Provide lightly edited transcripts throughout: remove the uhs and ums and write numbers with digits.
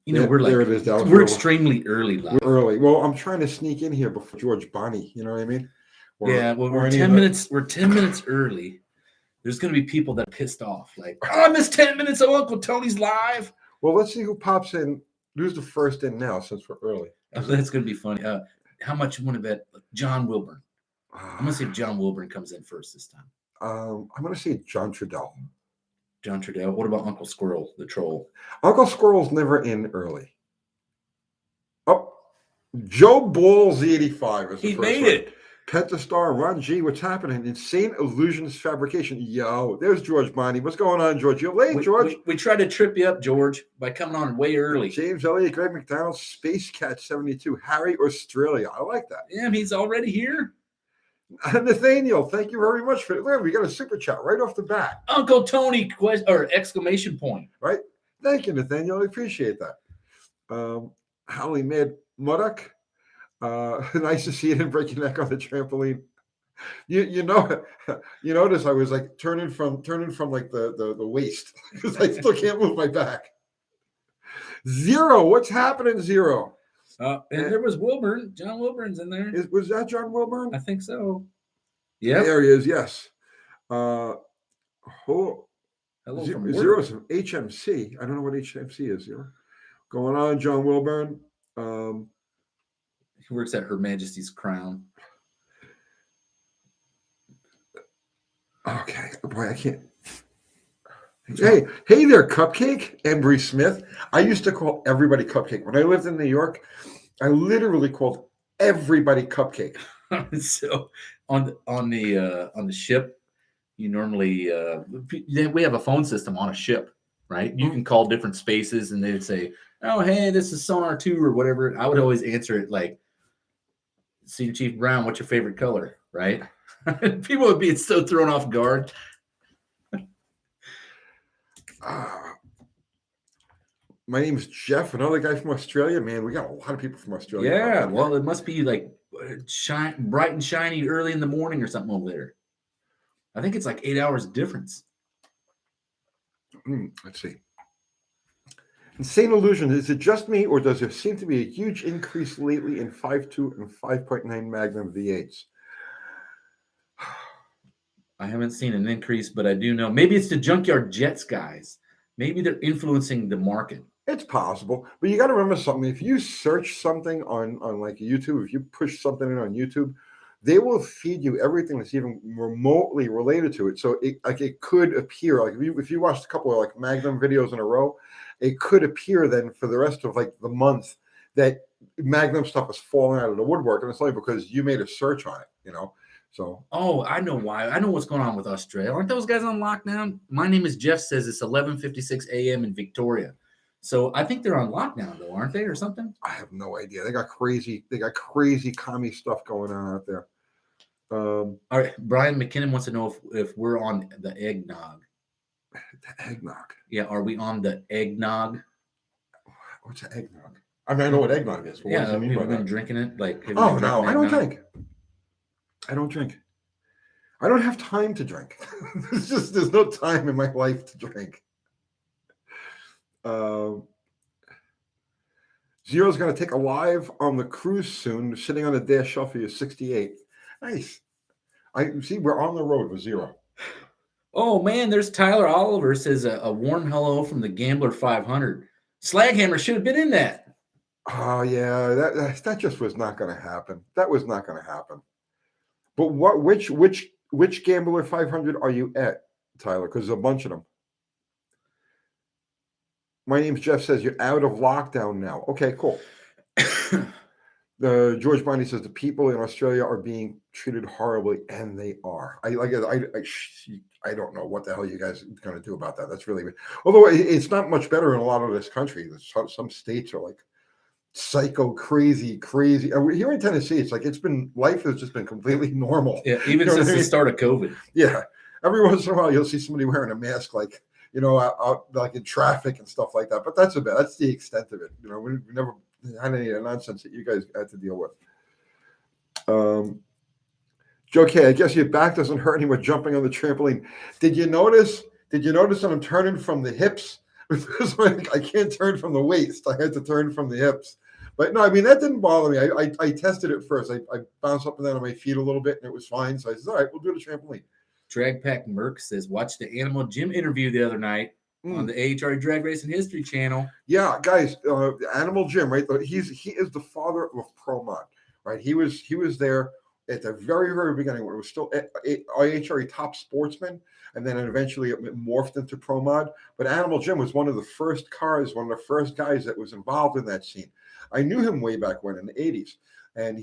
we're there it is, Dallas. we're extremely early live. We're early. Well, I'm trying to sneak in here before George Bonnie. You know what I mean? We're 10 minutes. We're 10 minutes early. There's going to be people that are pissed off. Like, I missed 10 minutes of Uncle Tony's live. Well, let's see who pops in. Who's the first in now since we're early? That's going to be funny. How much you want to bet John Wilburn? I'm going to see if John Wilburn comes in first this time. I'm going to say John Trudell. John Trudell. What about Uncle Squirrel, the troll? Uncle Squirrel's never in early. Oh, Joe Balls 85 is the he first made one. it. Pentastar, Ron G, what's happening? Insane Illusions Fabrication. Yo, there's George Bonnie. What's going on, George? You're late, George. We tried to trip you up, George, by coming on way early. James Elliott, Greg McDonald, Space Cat 72, Harry Australia. I like that. Yeah, he's already here. Nathaniel, thank you very much for it. We got a super chat right off the bat. Uncle Tony exclamation point. Right? Thank you, Nathaniel. I appreciate that. Holly Mad Muddock. Nice to see you didn't break your neck on the trampoline. You notice I was like turning from like the waist because I still can't move my back. Zero, what's happening, Zero? And there was Wilburn. John Wilburn's in there. Was that John Wilburn? I think so. Yeah, there he is. Yes. Hello from Zero's from HMC. I don't know what HMC is. Zero. Going on, John Wilburn. He works at Her Majesty's Crown. Okay, boy, I can't. Hey there, Cupcake, Embry Smith. I used to call everybody Cupcake. When I lived in New York, I literally called everybody Cupcake. So on the ship, you normally we have a phone system on a ship, right? You can call different spaces, and they'd say, "Oh, hey, this is Sonar 2 or whatever." I would always answer it like, "Senior Chief Brown, what's your favorite color?" Right? People would be so thrown off guard. My name is Jeff, another guy from Australia. Man, we got a lot of people from Australia. Yeah, well, it must be like bright and shiny early in the morning or something over there. I think it's like 8 hours difference. Let's see. Insane Illusion, is it just me, or does there seem to be a huge increase lately in 5.2 and 5.9 Magnum V8s? I haven't seen an increase, but I do know. Maybe it's the Junkyard Jets guys. Maybe they're influencing the market. It's possible, but you got to remember something. If you search something on like YouTube, if you push something in on YouTube, they will feed you everything that's even remotely related to it. So it could appear like if you watched a couple of like Magnum videos in a row, it could appear then for the rest of like the month that Magnum stuff is falling out of the woodwork, and it's only because you made a search on it, So I know why. I know what's going on with Australia. Aren't those guys on lockdown? My name is Jeff. Says it's 11:56 a.m. in Victoria. So I think they're on lockdown though, aren't they, or something? I have no idea. They got crazy commie stuff going on out there. All right, Brian McKinnon wants to know if we're on the eggnog. The eggnog. Yeah, are we on the eggnog? What's the eggnog? I mean, I know what eggnog is. But yeah, what does it mean we've by been that? drinking it. Like, oh no, I don't drink. I don't drink. I don't have time to drink. There's no time in my life to drink. Zero's going to take a live on the cruise soon, sitting on the dash shelf of 68. Nice. I see we're on the road with Zero. Oh man, there's Tyler Oliver says a warm hello from the Gambler 500. Slaghammer should have been in that. Oh yeah, that just was not going to happen. That was not going to happen. But which Gambler 500 are you at, Tyler? Because there's a bunch of them. My name's Jeff. Says you're out of lockdown now. Okay, cool. George Bonnie says the people in Australia are being treated horribly, and they are. I don't know what the hell you guys are going to do about that. That's really weird. Although it's not much better in a lot of this country. Some states are like psycho crazy. Here in Tennessee, it's like life has just been completely normal. Yeah, even since the start of COVID. Yeah, every once in a while you'll see somebody wearing a mask, like out like in traffic and stuff like that. But that's the extent of it. We never had any of the nonsense that you guys had to deal with. Joe K, I guess your back doesn't hurt anymore jumping on the trampoline. Did you notice that I'm turning from the hips? Because like, I can't turn from the waist. I had to turn from the hips. But no, I mean, that didn't bother me. I tested it first. I bounced up and down on my feet a little bit, and it was fine. So I said, all right, we'll do the trampoline. Drag Pack Merc says, watch the Animal Gym interview the other night on the AHR Drag Racing History channel. Yeah, guys, Animal Jim, right? He is the father of Pro Mod, right? He was there at the very, very beginning when it was still AHR Top Sportsman, and then eventually it morphed into Pro Mod. But Animal Jim was one of the first cars, one of the first guys that was involved in that scene. I knew him way back when in the 80s. And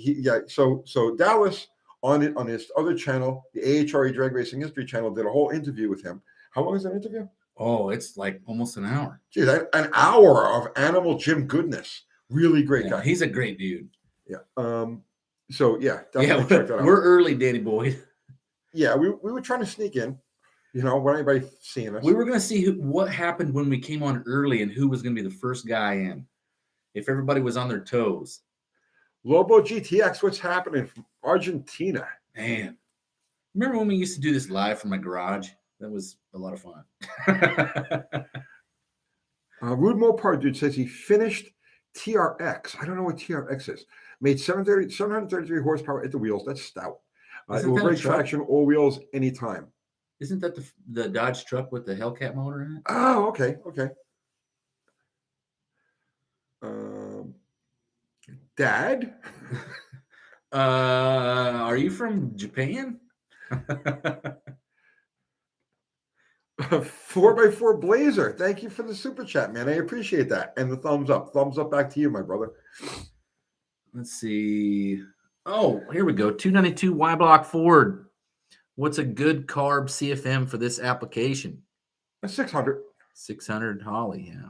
so Dallas on his other channel, the AHR Drag Racing History channel, did a whole interview with him. How long is that interview? Oh, it's like almost an hour. Geez, an hour of Animal Jim goodness. Really great guy. He's a great dude. Yeah. So yeah, definitely check that out. We're early, Danny Boyd. Yeah, we were trying to sneak in, when anybody seeing us. We were going to see what happened when we came on early and who was going to be the first guy in. If everybody was on their toes. Lobo GTX, what's happening from Argentina? Man, remember when we used to do this live from my garage? That was a lot of fun. Rude Mopar dude says he finished TRX. I don't know what TRX is. Made 733 horsepower at the wheels. That's stout. It will break traction, all wheels, anytime. Isn't that the Dodge truck with the Hellcat motor in it? Oh, okay. Dad? Are you from Japan? 4x4 Blazer. Thank you for the super chat, man. I appreciate that. And the thumbs up. Thumbs up back to you, my brother. Let's see. Oh, here we go. 292 Y Block Ford. What's a good carb CFM for this application? A 600. 600 Holly, yeah.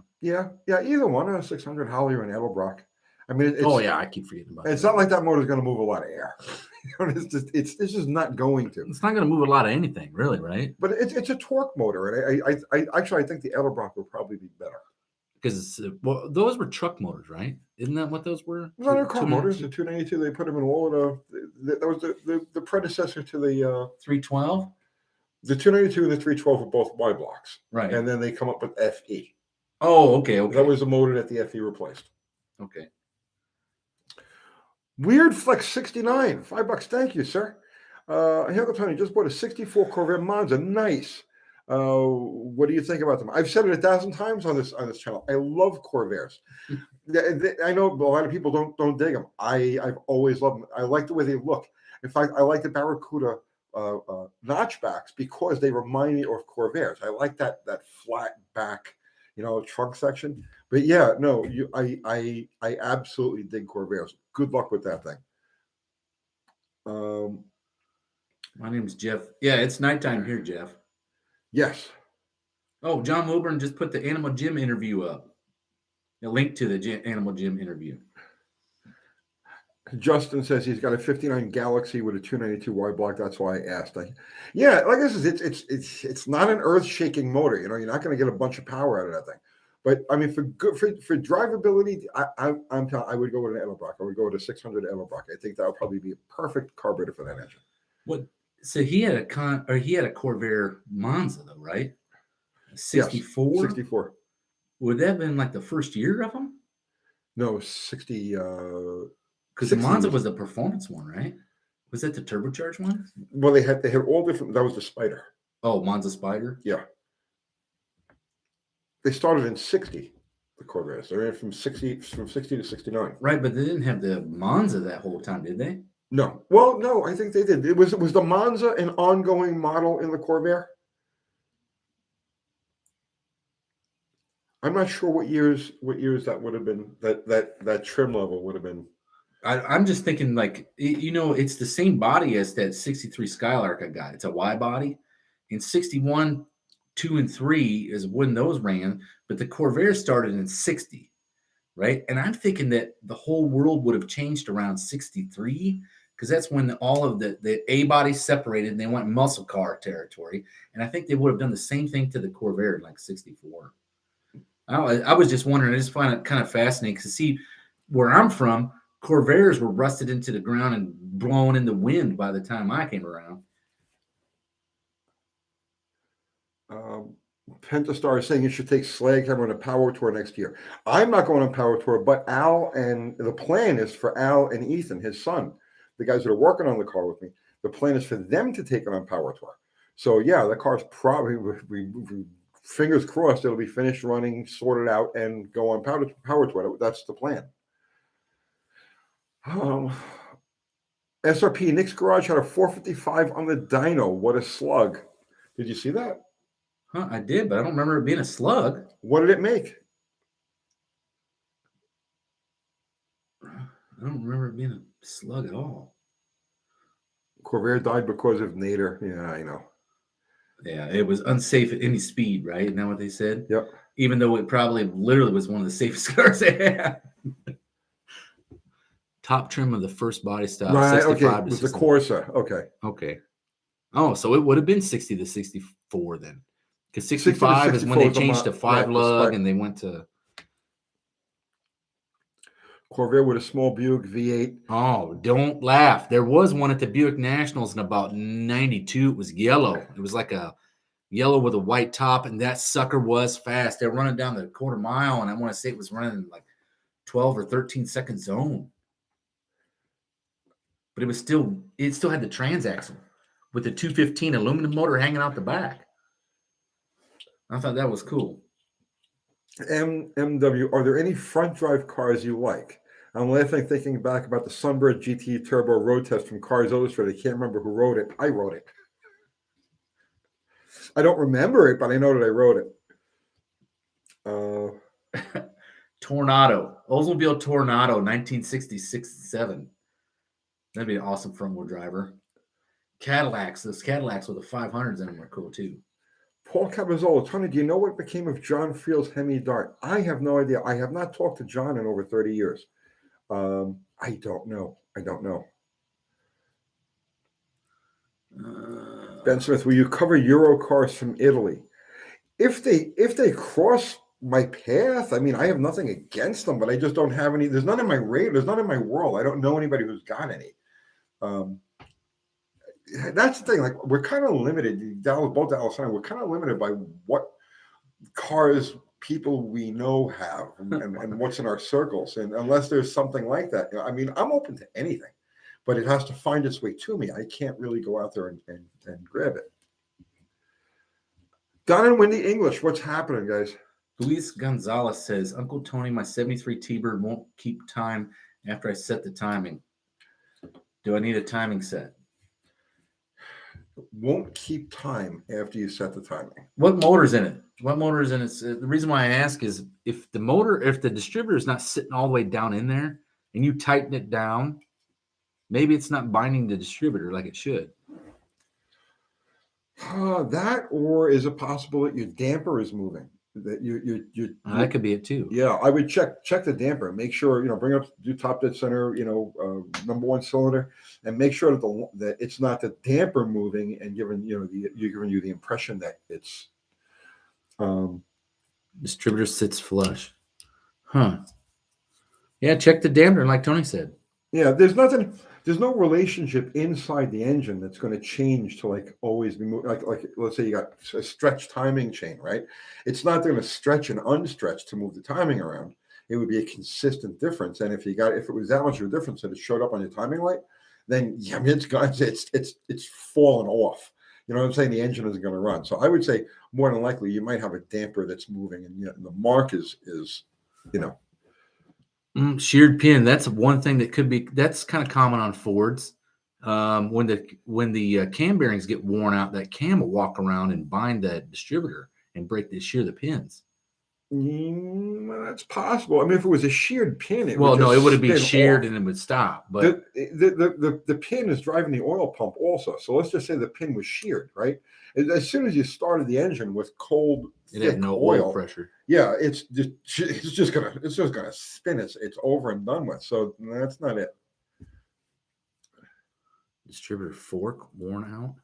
Yeah, either one, a 600 Holly or an Edelbrock. I mean, I keep forgetting about it. It's not like that motor is going to move a lot of air. It's just not going to. It's not going to move a lot of anything, really, right? But it's a torque motor, and I think the Edelbrock will probably be better. Because those were truck motors, right? Isn't that what those were? No, they're car motors. The 292, they put them in all of that was the predecessor to the 312. The 292 and the 312 are both Y blocks, right? And then they come up with FE. Oh, okay. That was the motor that the FE replaced. Okay. Weird Flex 69, $5. Thank you, sir. Uncle Tony just bought a 64 Corvette Monza. Nice. What do you think about them? I've said it 1,000 times on this channel. I love Corvairs. I know a lot of people don't dig them. I've always loved them. I like the way they look. In fact, I like the Barracuda notchbacks because they remind me of Corvairs. I like that flat back, trunk section. But yeah, no, I absolutely dig Corvairs. Good luck with that thing. My name's Jeff. Yeah, it's nighttime here, Jeff. Yes. Oh, John Wilburn just put the Animal Gym interview up. A link to the Animal Gym interview. Justin says he's got a 59 Galaxy with a 292 Y block. That's why I asked. Yeah, like I said, it's not an earth-shaking motor. You're not going to get a bunch of power out of that thing. But I mean, for drivability, I would go with an Edelbrock. I would go with a 600 Edelbrock. I think that would probably be a perfect carburetor for that engine. What? So he had a Corvair Monza though, right? 64. Yes, 64. Would that have been like the first year of them? No, 60. Because the Monza was the performance one, right? Was that the turbocharged one? Well, they had all different. That was the Spider. Oh, Monza Spider. Yeah. They started in 60. The Corvairs. They ran from 60 to 69. Right, but they didn't have the Monza that whole time, did they? No. Well, no, I think they did. It was the Monza an ongoing model in the Corvair? I'm not sure what years that would have been. That trim level would have been. I'm just thinking it's the same body as that 63 Skylark I got. It's a Y body. In 61, 2 and 3 is when those ran, but the Corvair started in 60, right? And I'm thinking that the whole world would have changed around 63 because that's when all of the A bodies separated and they went muscle car territory. And I think they would have done the same thing to the Corvair in like 64. I was just wondering. I just find it kind of fascinating to see where I'm from. Corvairs were rusted into the ground and blown in the wind by the time I came around. Pentastar is saying you should take Slag Hammer on a power tour next year. I'm not going on power tour, but Al, and the plan is for Al and Ethan, his son, the guys that are working on the car with me. The plan is for them to take it on power tour. So yeah, the car's probably, we fingers crossed, it'll be finished running, sorted out, and go on power tour. That's the plan. SRP Nick's Garage had a 455 on the dyno. What a slug! Did you see that? Huh, I did, but I don't remember it being a slug. What did it make? I don't remember it being a slug at all. Corvair died because of Nader. Yeah, I know. Yeah, it was unsafe at any speed, right? Isn't that what they said? Yep. Even though it probably literally was one of the safest cars they had. Top trim of the first body style. Right, 65 okay. It was the Corsa. Okay. Okay. Oh, so it would have been 60 to 64 then. Because 65 is when they changed to 5-lug and they went to... Corvair with a small Buick V8. Oh, don't laugh. There was one at the Buick Nationals in about 92. It was yellow. It was like a yellow with a white top, and that sucker was fast. They're running down the quarter mile, and I want to say it was running like 12 or 13 second zone. But it still had the transaxle with the 215 aluminum motor hanging out the back. I thought that was cool. MW, are there any front drive cars you like? I'm laughing thinking back about the Sunbird GT Turbo road test from Cars Illustrated. I can't remember who wrote it. I wrote it. I don't remember it, but I know that I wrote it. Tornado. Oldsmobile Tornado, 1966-7. That'd be an awesome front-wheel driver. Cadillacs. Those Cadillacs with the 500s in them are cool, too. Paul Cabazzola, Tony, do you know what became of John Friel's Hemi Dart? I have no idea. I have not talked to John in over 30 years. I don't know. Ben Smith, will you cover Euro cars from Italy? If they cross my path, I mean, I have nothing against them, but I just don't have any. There's none in my radar. There's none in my world. I don't know anybody who's got any. That's the thing. Like, we're kind of limited. Both Dallas and I, we're kind of limited by what cars people we know have and what's in our circles. And unless there's something like that, I mean, I'm open to anything, but it has to find its way to me. I can't really go out there and grab it. Don and Wendy English, what's happening, guys? Luis Gonzalez says, Uncle Tony, my 73 T-Bird won't keep time after I set the timing. Do I need a timing set? Won't keep time after you set the timing. What motor's in it? The reason why I ask is if the distributor is not sitting all the way down in there and you tighten it down, maybe it's not binding the distributor like it should. That, or is it possible that your damper is moving? That that could be it too. Yeah, I would check the damper, make sure, bring up, do top dead center, number one cylinder, and make sure that it's not the damper moving and giving you the impression that it's distributor sits flush. Huh. Yeah, check the damper, like Tony said. Yeah, there's no relationship inside the engine that's going to change to like always be moving. Like let's say you got a stretch timing chain, right? It's not going to stretch and unstretch to move the timing around. It would be a consistent difference. And if it was that much of a difference that it showed up on your timing light, then yeah, I mean, it's fallen off. You know what I'm saying? The engine isn't going to run. So I would say more than likely you might have a damper that's moving, and the mark is sheared pin. That's one thing that could be. That's kind of common on Fords. When the cam bearings get worn out, that cam will walk around and bind that distributor and shear the pins. That's possible. I mean, if it was a sheared pin, it would the pin is driving the oil pump also. So let's just say the pin was sheared, right? As soon as you started the engine with cold, it had no oil pressure. Yeah, it's just gonna spin. It's over and done with. So that's not it. Distributor fork worn out.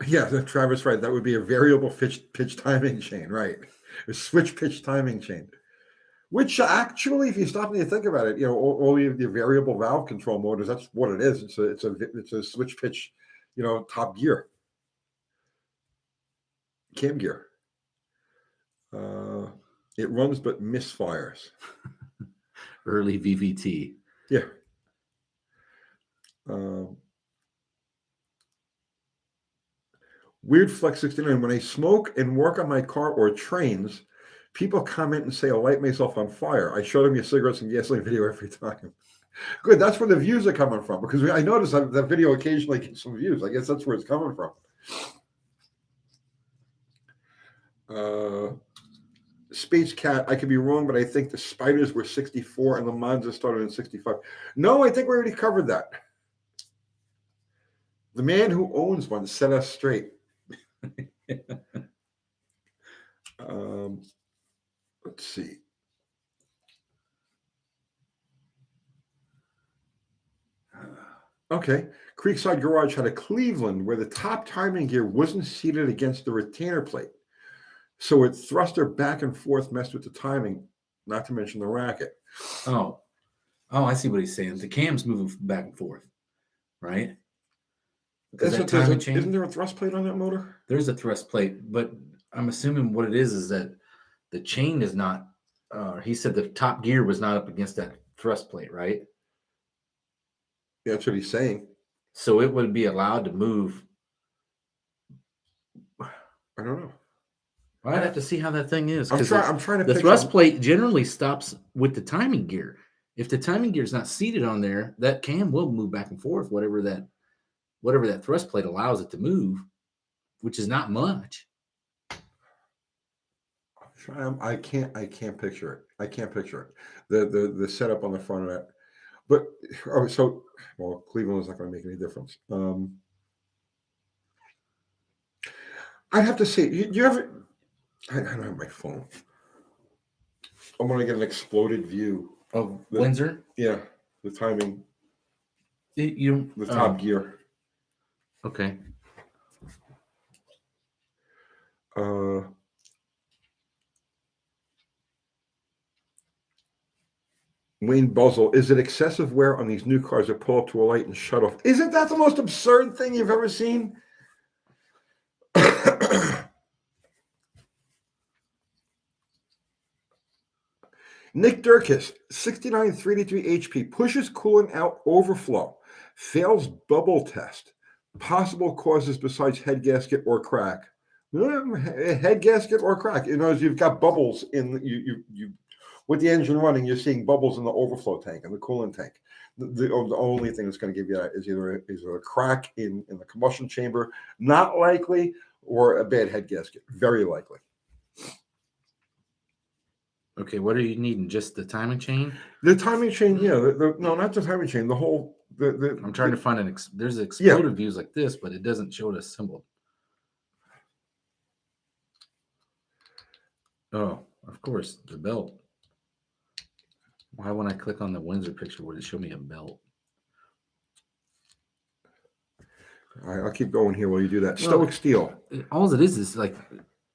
Yeah, Travis, right. That would be a variable pitch timing chain, right? A switch pitch timing chain, which actually, if you stop and you think about it, all the variable valve control motors, that's what it is. It's a switch pitch, top gear. Cam gear. It runs but misfires. Early VVT. Yeah. Weird Flex 69. When I smoke and work on my car or trains, people comment and say I'll light myself on fire. I show them your cigarettes and gasoline video every time. Good. That's where the views are coming from, because I notice that video occasionally gets some views. I guess that's where it's coming from. Space Cat, I could be wrong, but I think the Spiders were 64 and the Monza started in 65. No, I think we already covered that. The man who owns one set us straight. Let's see. Okay. Creekside Garage had a Cleveland where the top timing gear wasn't seated against the retainer plate. So it thruster back and forth, messed with the timing, not to mention the racket. Oh, I see what he's saying. The cam's moving back and forth, right? Because that timing chain. Isn't there a thrust plate on that motor? There's a thrust plate, but I'm assuming what it is that the chain is not. He said the top gear was not up against that thrust plate, right? Yeah, that's what he's saying. So it would be allowed to move. I don't know. I'd have to see how that thing is. I'm trying to. The thrust plate generally stops with the timing gear. If the timing gear is not seated on there, that cam will move back and forth, whatever that thrust plate allows it to move, which is not much. I can't picture it. I can't picture it. The setup on the front of that. But Cleveland is not going to make any difference. I'd have to say, you have. I don't have my phone. I'm going to get an exploded view of Windsor. Yeah, the timing. The top gear. Okay. Wayne Buzzle, is it excessive wear on these new cars that pull up to a light and shut off? Isn't that the most absurd thing you've ever seen? Nick Durkis, 69 383 HP, pushes coolant out overflow, fails bubble test. Possible causes besides head gasket or crack. Head gasket or crack. You know, you've got bubbles in you with the engine running. You're seeing bubbles in the overflow tank and the coolant tank. The only thing that's going to give you that is either a crack in the combustion chamber, not likely, or a bad head gasket, very likely. Okay, what are you needing? Just the timing chain? The timing chain, yeah. No, not the timing chain. The whole. I'm trying to find there's exploded views like this, but it doesn't show it assembled. Oh, of course, the belt. Why, when I click on the Windsor picture, would it show me a belt? All right, I'll keep going here while you do that. Stoic Steel. All it is like,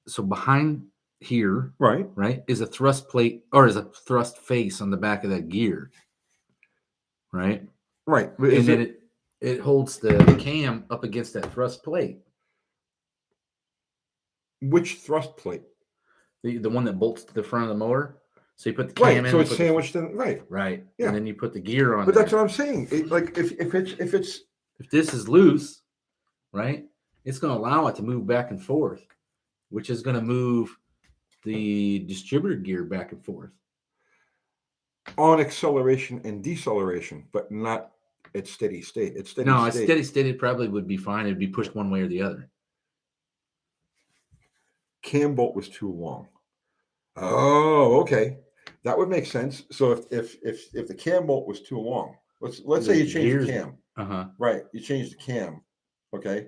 so behind here, right, is a thrust plate or is a thrust face on the back of that gear, right? Right. And then it holds the cam up against that thrust plate. Which thrust plate? The one that bolts to the front of the motor. So you put the cam in. So it's sandwiched in. Right. Yeah. And then you put the gear on. But that's what I'm saying. If this is loose, right, it's going to allow it to move back and forth, which is going to move the distributor gear back and forth on acceleration and deceleration, but not at steady state. At steady state, it probably would be fine. It'd be pushed one way or the other. Cam bolt was too long. Oh, okay, that would make sense. So if the cam bolt was too long, let's say you change the cam. Right, you change the cam. Okay.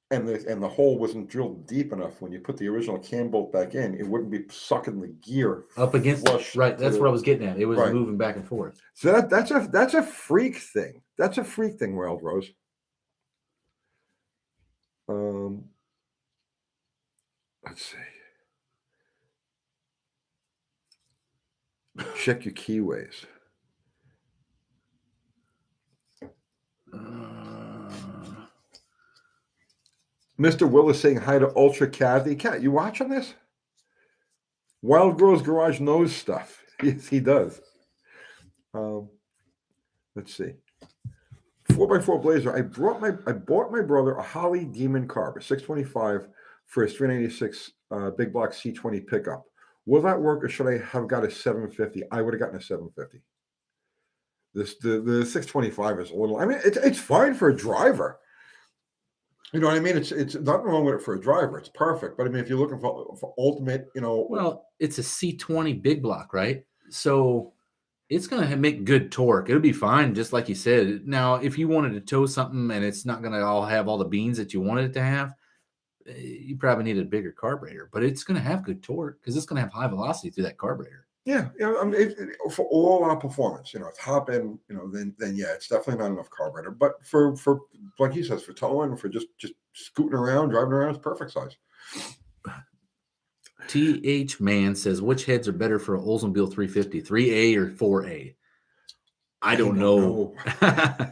And the hole wasn't drilled deep enough. When you put the original cam bolt back in, it wouldn't be sucking the gear up against. Right, that's what I was getting at. It was moving back and forth. So that's a freak thing. That's a freak thing, Wild Rose. Let's see. Check your keyways. Mr. Willis saying hi to Ultra Kathy. Cat, you watching this? Wild Girls Garage knows stuff. Yes, he does. Let's see. 4x4 Blazer. I bought my brother a Holly Demon Carb, a 625 for his 396 big block C20 pickup. Will that work, or should I have got a 750? I would have gotten a 750. The 625 is a little. I mean, it's fine for a driver. You know what I mean? It's nothing wrong with it for a driver. It's perfect. But I mean, if you're looking for ultimate, you know. Well, it's a C20 big block, right? So it's going to make good torque. It'll be fine, just like you said. Now, if you wanted to tow something and it's not going to all have all the beans that you wanted it to have, you probably need a bigger carburetor. But it's going to have good torque because it's going to have high velocity through that carburetor. Yeah, I mean, for all our performance, you know, top end, you know, then yeah, it's definitely not enough carburetor. But for like he says, for towing, for just scooting around, driving around, it's perfect size. TH Man says, which heads are better for an Oldsmobile 350, 3A or 4A? I don't know. I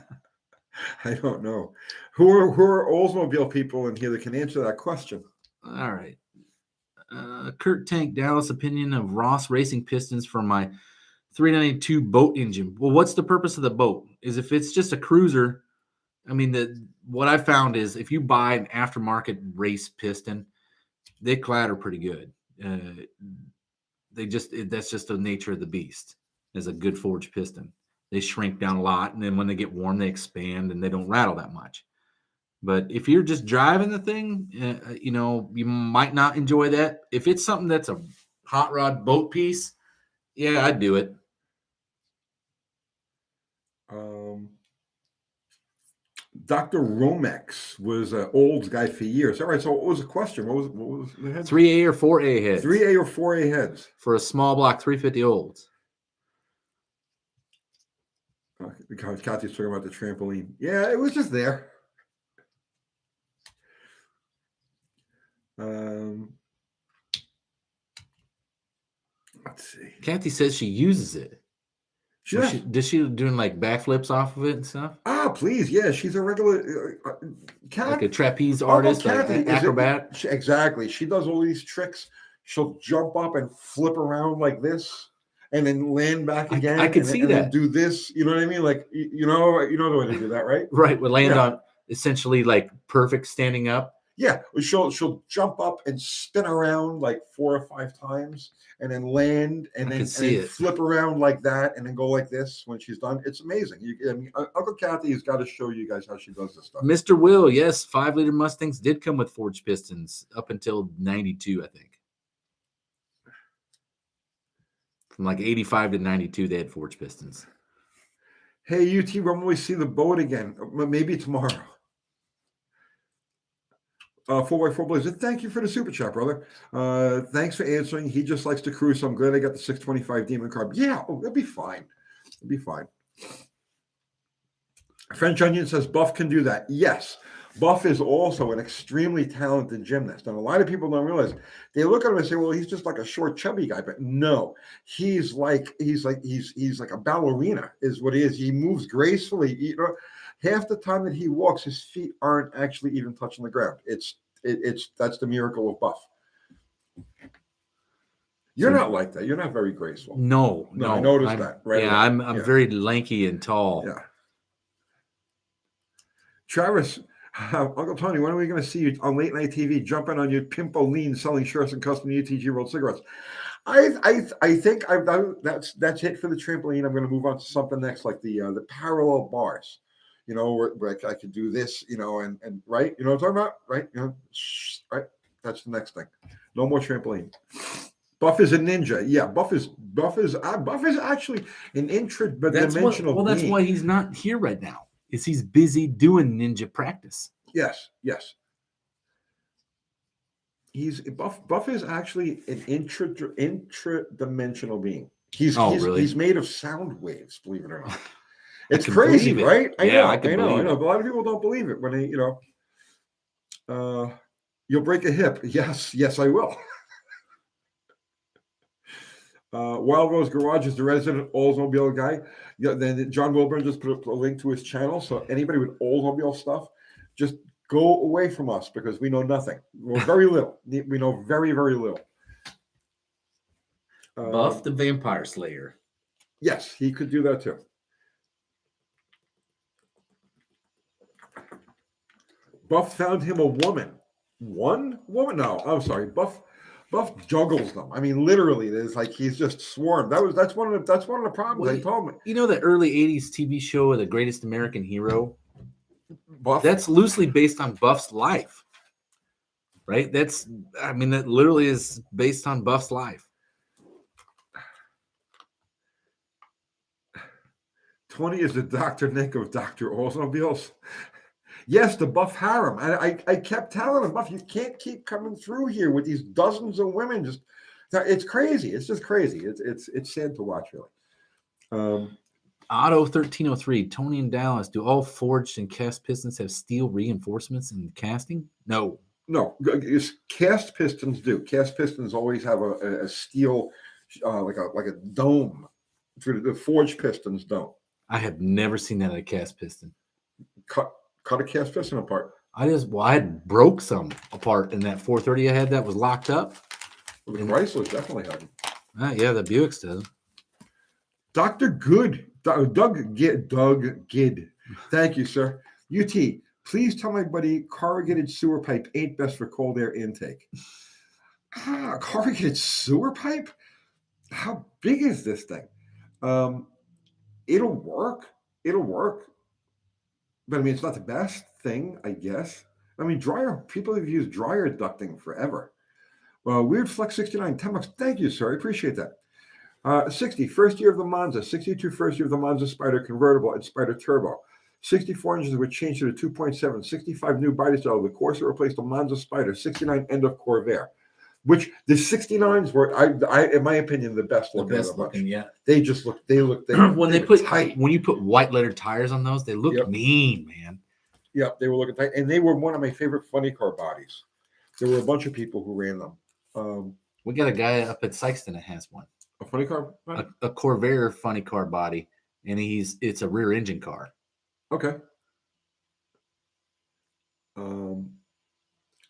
don't know. Who are Oldsmobile people in here that can answer that question? All right. Kurt Tank Dallas opinion of Ross racing pistons for my 392 boat engine. Well, what's the purpose of the boat? Is if it's just a cruiser. I mean, what I found is if you buy an aftermarket race piston, they clatter pretty good. That's just the nature of the beast. As a good forged piston, they shrink down a lot, and then when they get warm, they expand and they don't rattle that much. But if you're just driving the thing, you know, you might not enjoy that. If it's something that's a hot rod boat piece, yeah, I'd do it. Dr. Romex was an Olds guy for years. All right, so what was the question? What was the head? 3A or 4A heads? 3A or 4A heads. For a small block 350 Olds. Because Kathy's talking about the trampoline. Yeah, it was just there. Let's see. Kathy says she uses it. Does she doing like backflips off of it and stuff? Ah, please, yeah. She's a regular like a trapeze artist, like an acrobat. Exactly. She does all these tricks. She'll jump up and flip around like this, and then land back again. I can see that. And do this. You know what I mean? Like you know the way to do that, right? Right. Would land on essentially like perfect standing up. Yeah, she'll jump up and spin around like 4 or 5 times, and then land, and then flip around like that, and then go like this when she's done. It's amazing. I mean, Uncle Kathy has got to show you guys how she does this stuff. Mr. Will, yes, 5-liter Mustangs did come with forged pistons up until 92, I think. From like 85 to 92, they had forged pistons. Hey, UT, when will we see the boat again? Maybe tomorrow. 4x4 Blazer, thank you for the super chat, brother. Thanks for answering. He just likes to cruise, so I'm glad I got the 625 Demon Carb. Yeah, it'll be fine. It'll be fine. French Onion says Buff can do that. Yes, Buff is also an extremely talented gymnast, and a lot of people don't realize. They look at him and say, "Well, he's just like a short, chubby guy," but no, he's like a ballerina, is what he is. He moves gracefully. You know, half the time that he walks, his feet aren't actually even touching the ground. That's the miracle of Buff. You're not like that. You're not very graceful. No. I noticed that. Right? Yeah, I'm very lanky and tall. Yeah. Travis, Uncle Tony, when are we going to see you on late night TV jumping on your pimple lean selling shirts and custom UTG rolled cigarettes? I think that's it for the trampoline. I'm going to move on to something next, like the parallel bars. You know, where I could do this, you know, and right, you know what I'm talking about, right? You know, right. That's the next thing. No more trampoline. Buff is a ninja. Yeah, Buff is actually an intradimensional. That's why he's not here right now. Is he's busy doing ninja practice? Yes. Buff is actually an intradimensional being. Really? He's made of sound waves, believe it or not. It's crazy, right? I know. A lot of people don't believe it when they, you know, you'll break a hip. Yes, I will. Wild Rose Garage is the resident Oldsmobile guy. Then John Wilburn just put a link to his channel. So anybody with Oldsmobile stuff, just Go away from us because we know nothing. Well, very little. We know very, very little. Buff the Vampire Slayer. Yes, he could do that too. Buff found him a woman. One woman? No, I'm sorry. Buff juggles them. I mean, literally, it's like he's just swarmed. That's one of the problems. Wait, I told me. You know the early '80s TV show, The Greatest American Hero? Buff. That's loosely based on Buff's life, right? That literally is based on Buff's life. 20 is the Dr. Nick of Dr. Oldsmobiles. Yes, the Buff harem. I kept telling him, Buff, you can't keep coming through here with these dozens of women. It's crazy. It's just crazy. It's sad to watch, really. Otto 1303, Tony and Dallas. Do all forged and cast pistons have steel reinforcements in casting? No. Cast pistons do. Cast pistons always have a steel, like a dome. The forged pistons don't. I have never seen that at a cast piston. Cut a cast piston apart. I had broke some apart in that 430 I had that was locked up. Well, the Chryslers definitely have them. Yeah, the Buicks does. Dr. Good, Doug Gid. Thank you, sir. UT, please tell my buddy corrugated sewer pipe ain't best for cold air intake. Corrugated sewer pipe? How big is this thing? It'll work. But I mean, it's not the best thing, I guess. I mean, people have used dryer ducting forever. Weird Flex 69, $10. Thank you, sir. I appreciate that. 60, first year of the Monza. 62, first year of the Monza Spider convertible and Spider Turbo. 64 inches were changed to the 2.7. 65 new body style. The Corsa replaced the Monza Spider. 69 end of Corvair. Which the 69s were, in my opinion, the best looking. The best looking, yeah. They look when you put white lettered tires on those, they look mean, man. Yep, they were looking tight, and they were one of my favorite funny car bodies. There were a bunch of people who ran them. We got a guy up at Sykeston that has one. A funny car body? A Corvair funny car body, and it's a rear engine car. Okay.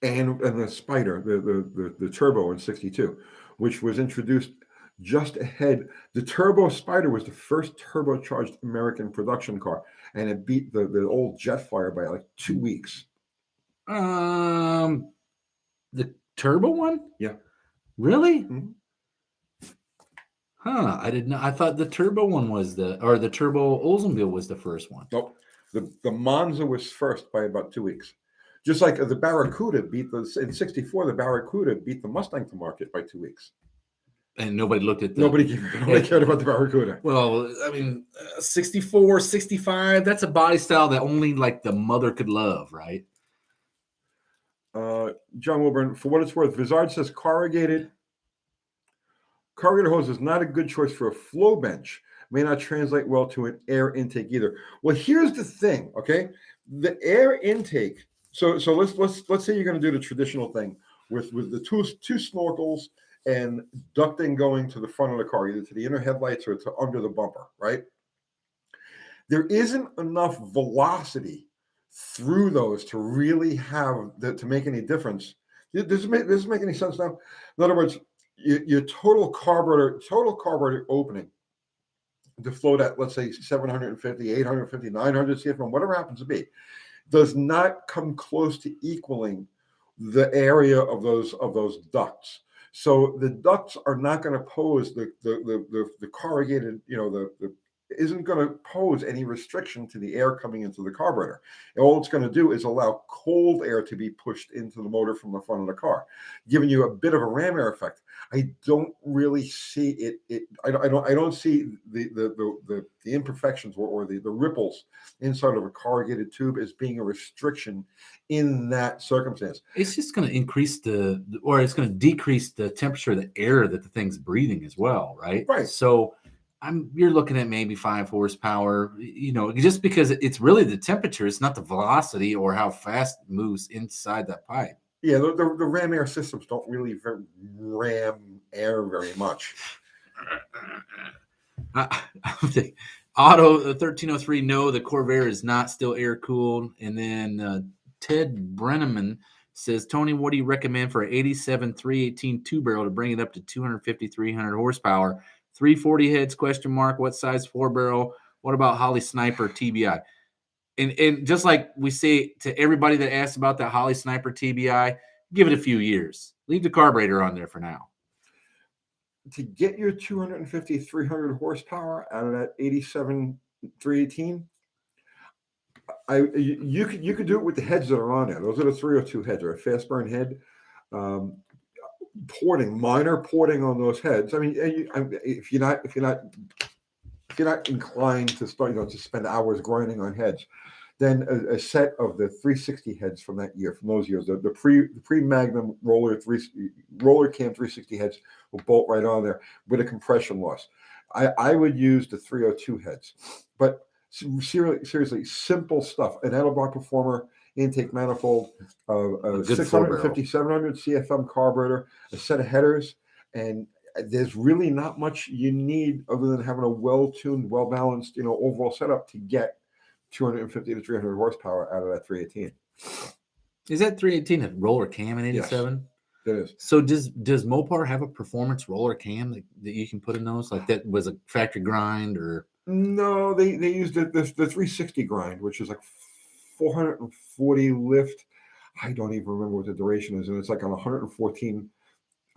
And the Spider, the Turbo in 62, which was introduced just ahead. The Turbo Spider was the first turbocharged American production car, and it beat the old Jetfire by like 2 weeks. The Turbo one? Yeah. Really? Mm-hmm. Huh. I didn't know. I thought the Turbo one was the Turbo Oldsmobile was the first one. Nope. The Monza was first by about 2 weeks. Just like the Barracuda in 64, the Barracuda beat the Mustang to market by 2 weeks. And nobody looked at nobody cared about the Barracuda. Well, I mean, 64, 65, that's a body style that only like the mother could love, right? John Wilburn, for what it's worth, Vizard says corrugated hose is not a good choice for a flow bench. May not translate well to an air intake either. Well, here's the thing, okay? The air intake. So let's say you're going to do the traditional thing with the two snorkels and ducting going to the front of the car, either to the inner headlights or to under the bumper, right? There isn't enough velocity through those to really to make any difference. Does this make any sense now? In other words, your total carburetor opening to flow at, let's say, 750, 850, 900 CFM, whatever happens to be, does not come close to equaling the area of those ducts. So the ducts are not going to pose the corrugated, isn't going to pose any restriction to the air coming into the carburetor. And all it's going to do is allow cold air to be pushed into the motor from the front of the car, giving you a bit of a ram air effect. I don't really see it. I don't see the imperfections or the ripples inside of a corrugated tube as being a restriction in that circumstance. It's just going to increase it's going to decrease the temperature of the air that the thing's breathing as well, right? Right. So you're looking at maybe 5 horsepower, just because it's really the temperature. It's not the velocity or how fast it moves inside that pipe. Yeah, the ram air systems don't really ram air very much. Otto 1303, no, the Corvair is not still air cooled. And then Ted Brenneman says, Tony, what do you recommend for an 87 318 two-barrel to bring it up to 250, 300 horsepower? 340 heads, question mark. What size four-barrel? What about Holly Sniper TBI? And just like we say to everybody that asks about that Holly Sniper TBI, give it a few years. Leave the carburetor on there for now. To get your 250, 300 horsepower out of that 87 318, you could do it with the heads that are on there. Those are the 302 heads, or a fast burn head. Minor porting on those heads. I mean, if you're not inclined to start, to spend hours grinding on heads, then a set of the 360 heads from those years, the pre Magnum roller cam 360 heads will bolt right on there with a compression loss. I would use the 302 heads, but seriously, simple stuff. An Edelbrock Performer intake manifold, a 650, 700 CFM carburetor, a set of headers, and there's really not much you need other than having a well-tuned, well-balanced, overall setup to get 250 to 300 horsepower out of that 318. Is that 318 a roller cam in 87? Yes, it is. So does Mopar have a performance roller cam that you can put in those? Like that was a factory grind or? No, they used the 360 grind, which is like 440 lift. I don't even remember what the duration is, and it's like on 114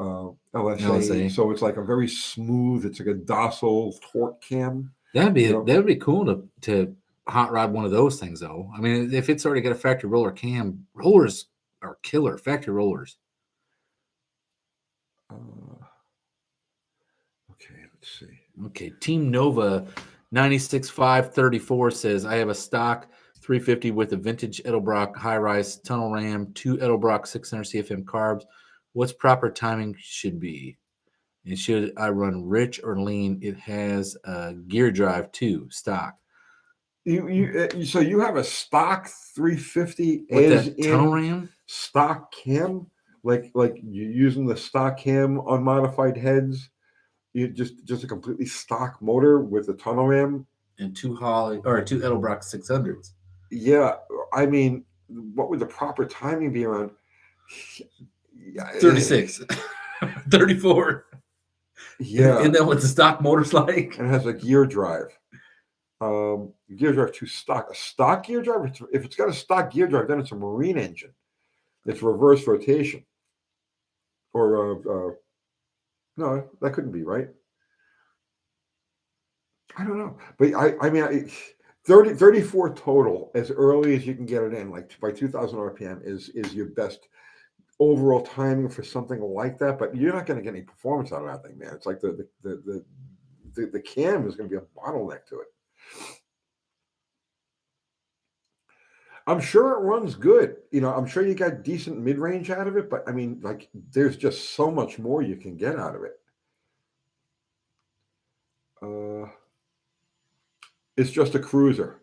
LSA. So it's like a very smooth. It's like a docile torque cam. That'd be cool to hot rod one of those things, though. I mean, if it's already got a factory roller cam, rollers are killer. Factory rollers. Okay, let's see. Okay, Team Nova 96.534 says, I have a stock 350 with a vintage Edelbrock high-rise tunnel ram, 2 Edelbrock 600 CFM carbs. What's proper timing should be? And should I run rich or lean? It has a gear drive too, stock. So you have a stock 350 with that tunnel ram? Stock cam? Like you're using the stock cam unmodified heads? You just a completely stock motor with a tunnel ram? And 2 Edelbrock 600s. Yeah, I mean, what would the proper timing be around? 36, 34. Yeah. And then what the stock motor's like? And it has a gear drive. Gear drive to stock. A stock gear drive? If it's got a stock gear drive, then it's a marine engine. It's reverse rotation. Or, no, that couldn't be right. I don't know. But I mean, 34 total as early as you can get it in, like by 2000 RPM is your best overall timing for something like that. But you're not going to get any performance out of that thing, man. It's like the cam is going to be a bottleneck to it. I'm sure it runs good. I'm sure you got decent mid-range out of it, but I mean, like, there's just so much more you can get out of it. It's just a cruiser.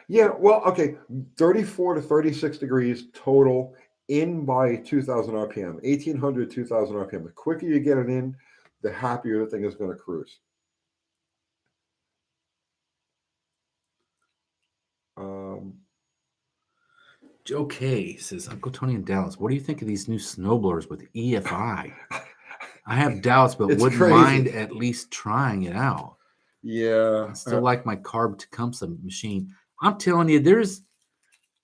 Yeah, well, okay, 34 to 36 degrees total in by 2000 RPM, 1800, 2000 RPM. The quicker you get it in, the happier the thing is going to cruise. Joe K says, Uncle Tony in Dallas, what do you think of these new snowblowers with EFI? I have doubts, but wouldn't mind at least trying it out. Yeah. I still like my Carb Tecumseh machine. I'm telling you,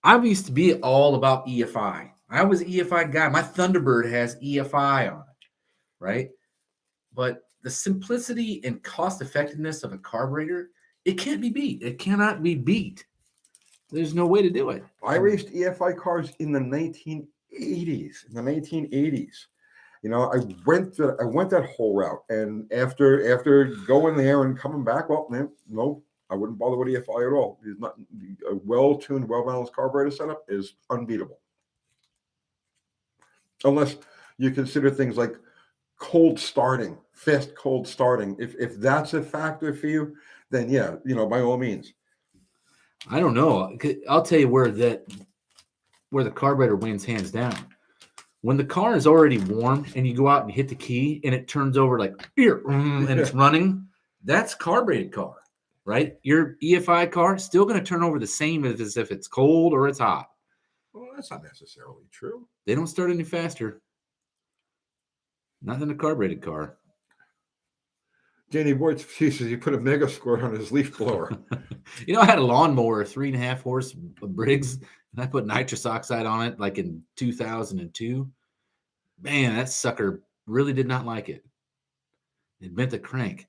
I used to be all about EFI. I was an EFI guy. My Thunderbird has EFI on it, right? But the simplicity and cost effectiveness of a carburetor, it can't be beat. It cannot be beat. There's no way to do it. I raced EFI cars in the 1980s. I went that whole route, and after going there and coming back, well, no, I wouldn't bother with EFI at all. It's not a well-tuned, well-balanced carburetor setup is unbeatable, unless you consider things like fast cold starting. If that's a factor for you, then yeah, by all means. I don't know. I'll tell you where the carburetor wins hands down. When the car is already warm and you go out and hit the key and it turns over like and it's running, that's carbureted car, right? Your EFI car is still going to turn over the same as if it's cold or it's hot. Well, that's not necessarily true. They don't start any faster. Not than a carbureted car. Danny Boyd says he put a mega squirt on his leaf blower. I had a lawnmower, 3.5 horse Briggs, and I put nitrous oxide on it like in 2002. Man, that sucker really did not like it. It bent the crank.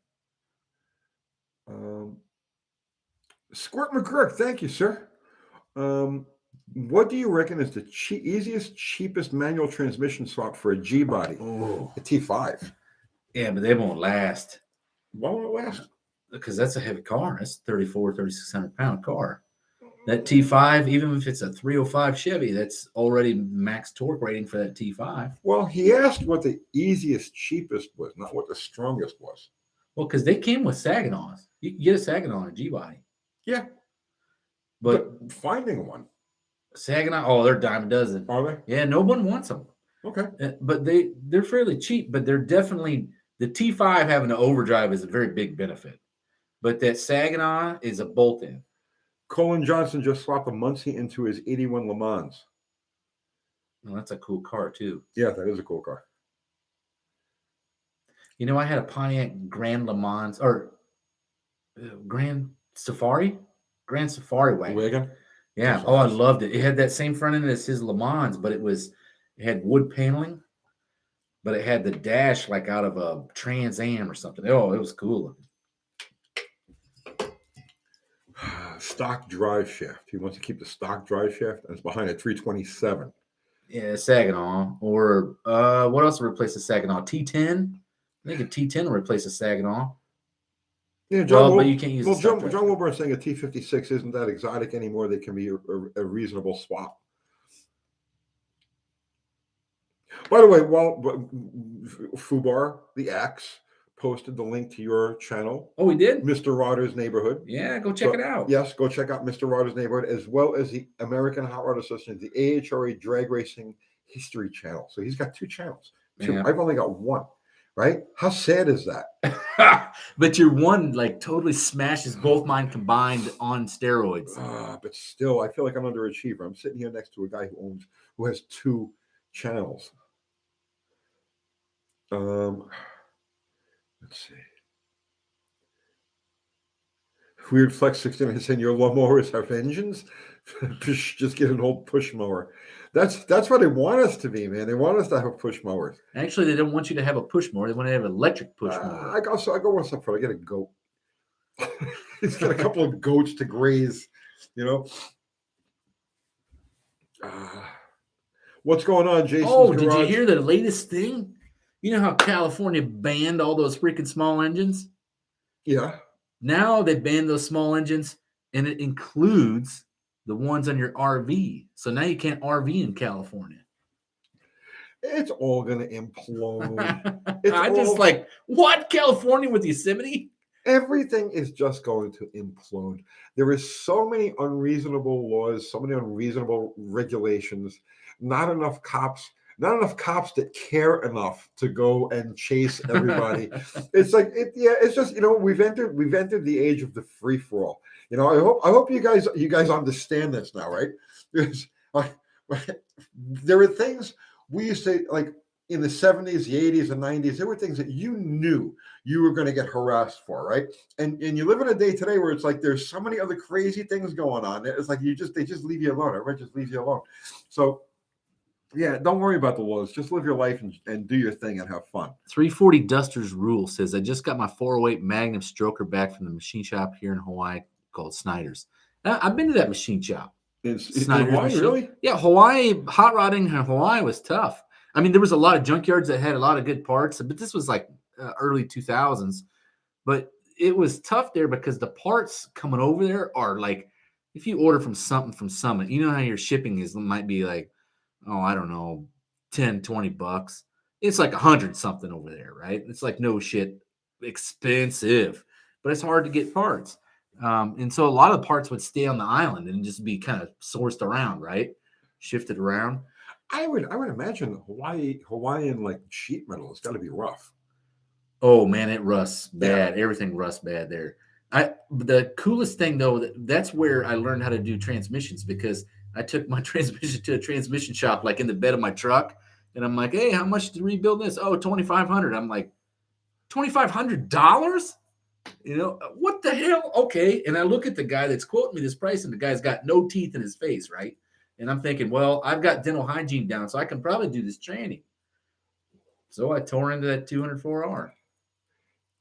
Squirt McGurk, thank you, sir. What do you reckon is the easiest, cheapest manual transmission swap for a G body? Oh, a T5. Yeah, but they won't last. Why won't it last? Because that's a heavy car. That's a 3,600 pound car. That T5, even if it's a 305 Chevy, that's already max torque rating for that T5. Well, he asked what the easiest, cheapest was, not what the strongest was. Well, because they came with Saginaws. You can get a Saginaw in a G-body. Yeah. But finding one. Saginaw, oh, they're a dime a dozen. Are they? Yeah, no one wants them. Okay. But they're fairly cheap, but they're definitely, the T5 having an overdrive is a very big benefit. But that Saginaw is a bolt-in. Colin Johnson just swapped a Muncie into his 81 Le Mans. Well, that's a cool car, too. Yeah, that is a cool car. I had a Pontiac Grand Le Mans, or Grand Safari wagon. Yeah. Oh, I loved it. It had that same front end as his Le Mans, but it had wood paneling, but it had the dash like out of a Trans Am or something. Oh, it was cool. Stock drive shaft. He wants to keep the stock drive shaft, and it's behind a 327. Yeah, Saginaw. Or what else will replace the Saginaw? T10. I think a T10 will replace a Saginaw. Yeah, but you can't use John Wilburn is saying a T56 isn't that exotic anymore. They can be a reasonable swap. By the way, Fubar, the Axe, posted the link to your channel. Oh, we did? Mr. Rodder's Neighborhood. Yeah, go check it out. Yes, go check out Mr. Rodder's Neighborhood, as well as the American Hot Rod Association, the AHRA Drag Racing History channel. So he's got 2 channels. Yeah. I've only got 1. Right? How sad is that? But your one like totally smashes both mine combined on steroids. But still, I feel like I'm underachiever. I'm sitting here next to a guy who has 2 channels. Let's see. Weird Flex 16 is saying your lawnmowers have engines. Just get an old push mower. That's what they want us to be, man. They want us to have push mowers. Actually, they don't want you to have a push mower. They want to have an electric push mower. I go one step further. I get a goat. He's got a couple of goats to graze. What's going on, Jason? Oh, did you hear the latest thing? You know how California banned all those freaking small engines? Yeah. Now they banned those small engines, and it includes the ones on your RV. So now you can't RV in California. It's all going to implode. Just like, what? California with Yosemite? Everything is just going to implode. There is so many unreasonable laws, so many unreasonable regulations, not enough cops that care enough to go and chase everybody. It's like it's just we've entered the age of the free for all. I hope you guys understand this now, right? Because there are things we used to like in the 70s, the 80s, and 90s. There were things that you knew you were going to get harassed for, right? And you live in a day today where it's like there's so many other crazy things going on. It's like they just leave you alone. Everybody just leaves you alone. So yeah, don't worry about the laws. Just live your life and do your thing and have fun. 340 Dusters Rule says, I just got my 408 Magnum Stroker back from the machine shop here in Hawaii called Snyder's. I've been to that machine shop. In Hawaii, really? Yeah, Hawaii, hot rodding in Hawaii was tough. I mean, there was a lot of junkyards that had a lot of good parts, but this was like early 2000s. But it was tough there because the parts coming over there are like, if you order from Summit, you know how your shipping might be like, oh, I don't know, 10, 20 bucks. It's like 100 something over there, right? It's like no shit expensive, but it's hard to get parts. And so a lot of the parts would stay on the island and just be kind of sourced around, right? Shifted around. I would imagine Hawaiian like sheet metal has got to be rough. Oh man, it rusts bad. Yeah. Everything rusts bad there. The coolest thing though, that's where I learned how to do transmissions because I took my transmission to a transmission shop, like in the bed of my truck, and I'm like, "Hey, how much to rebuild this?" "Oh, $2,500." I'm like, $2,500? What the hell? Okay. And I look at the guy that's quoting me this price, and the guy's got no teeth in his face, right? And I'm thinking, well, I've got dental hygiene down, so I can probably do this training. So I tore into that 204R.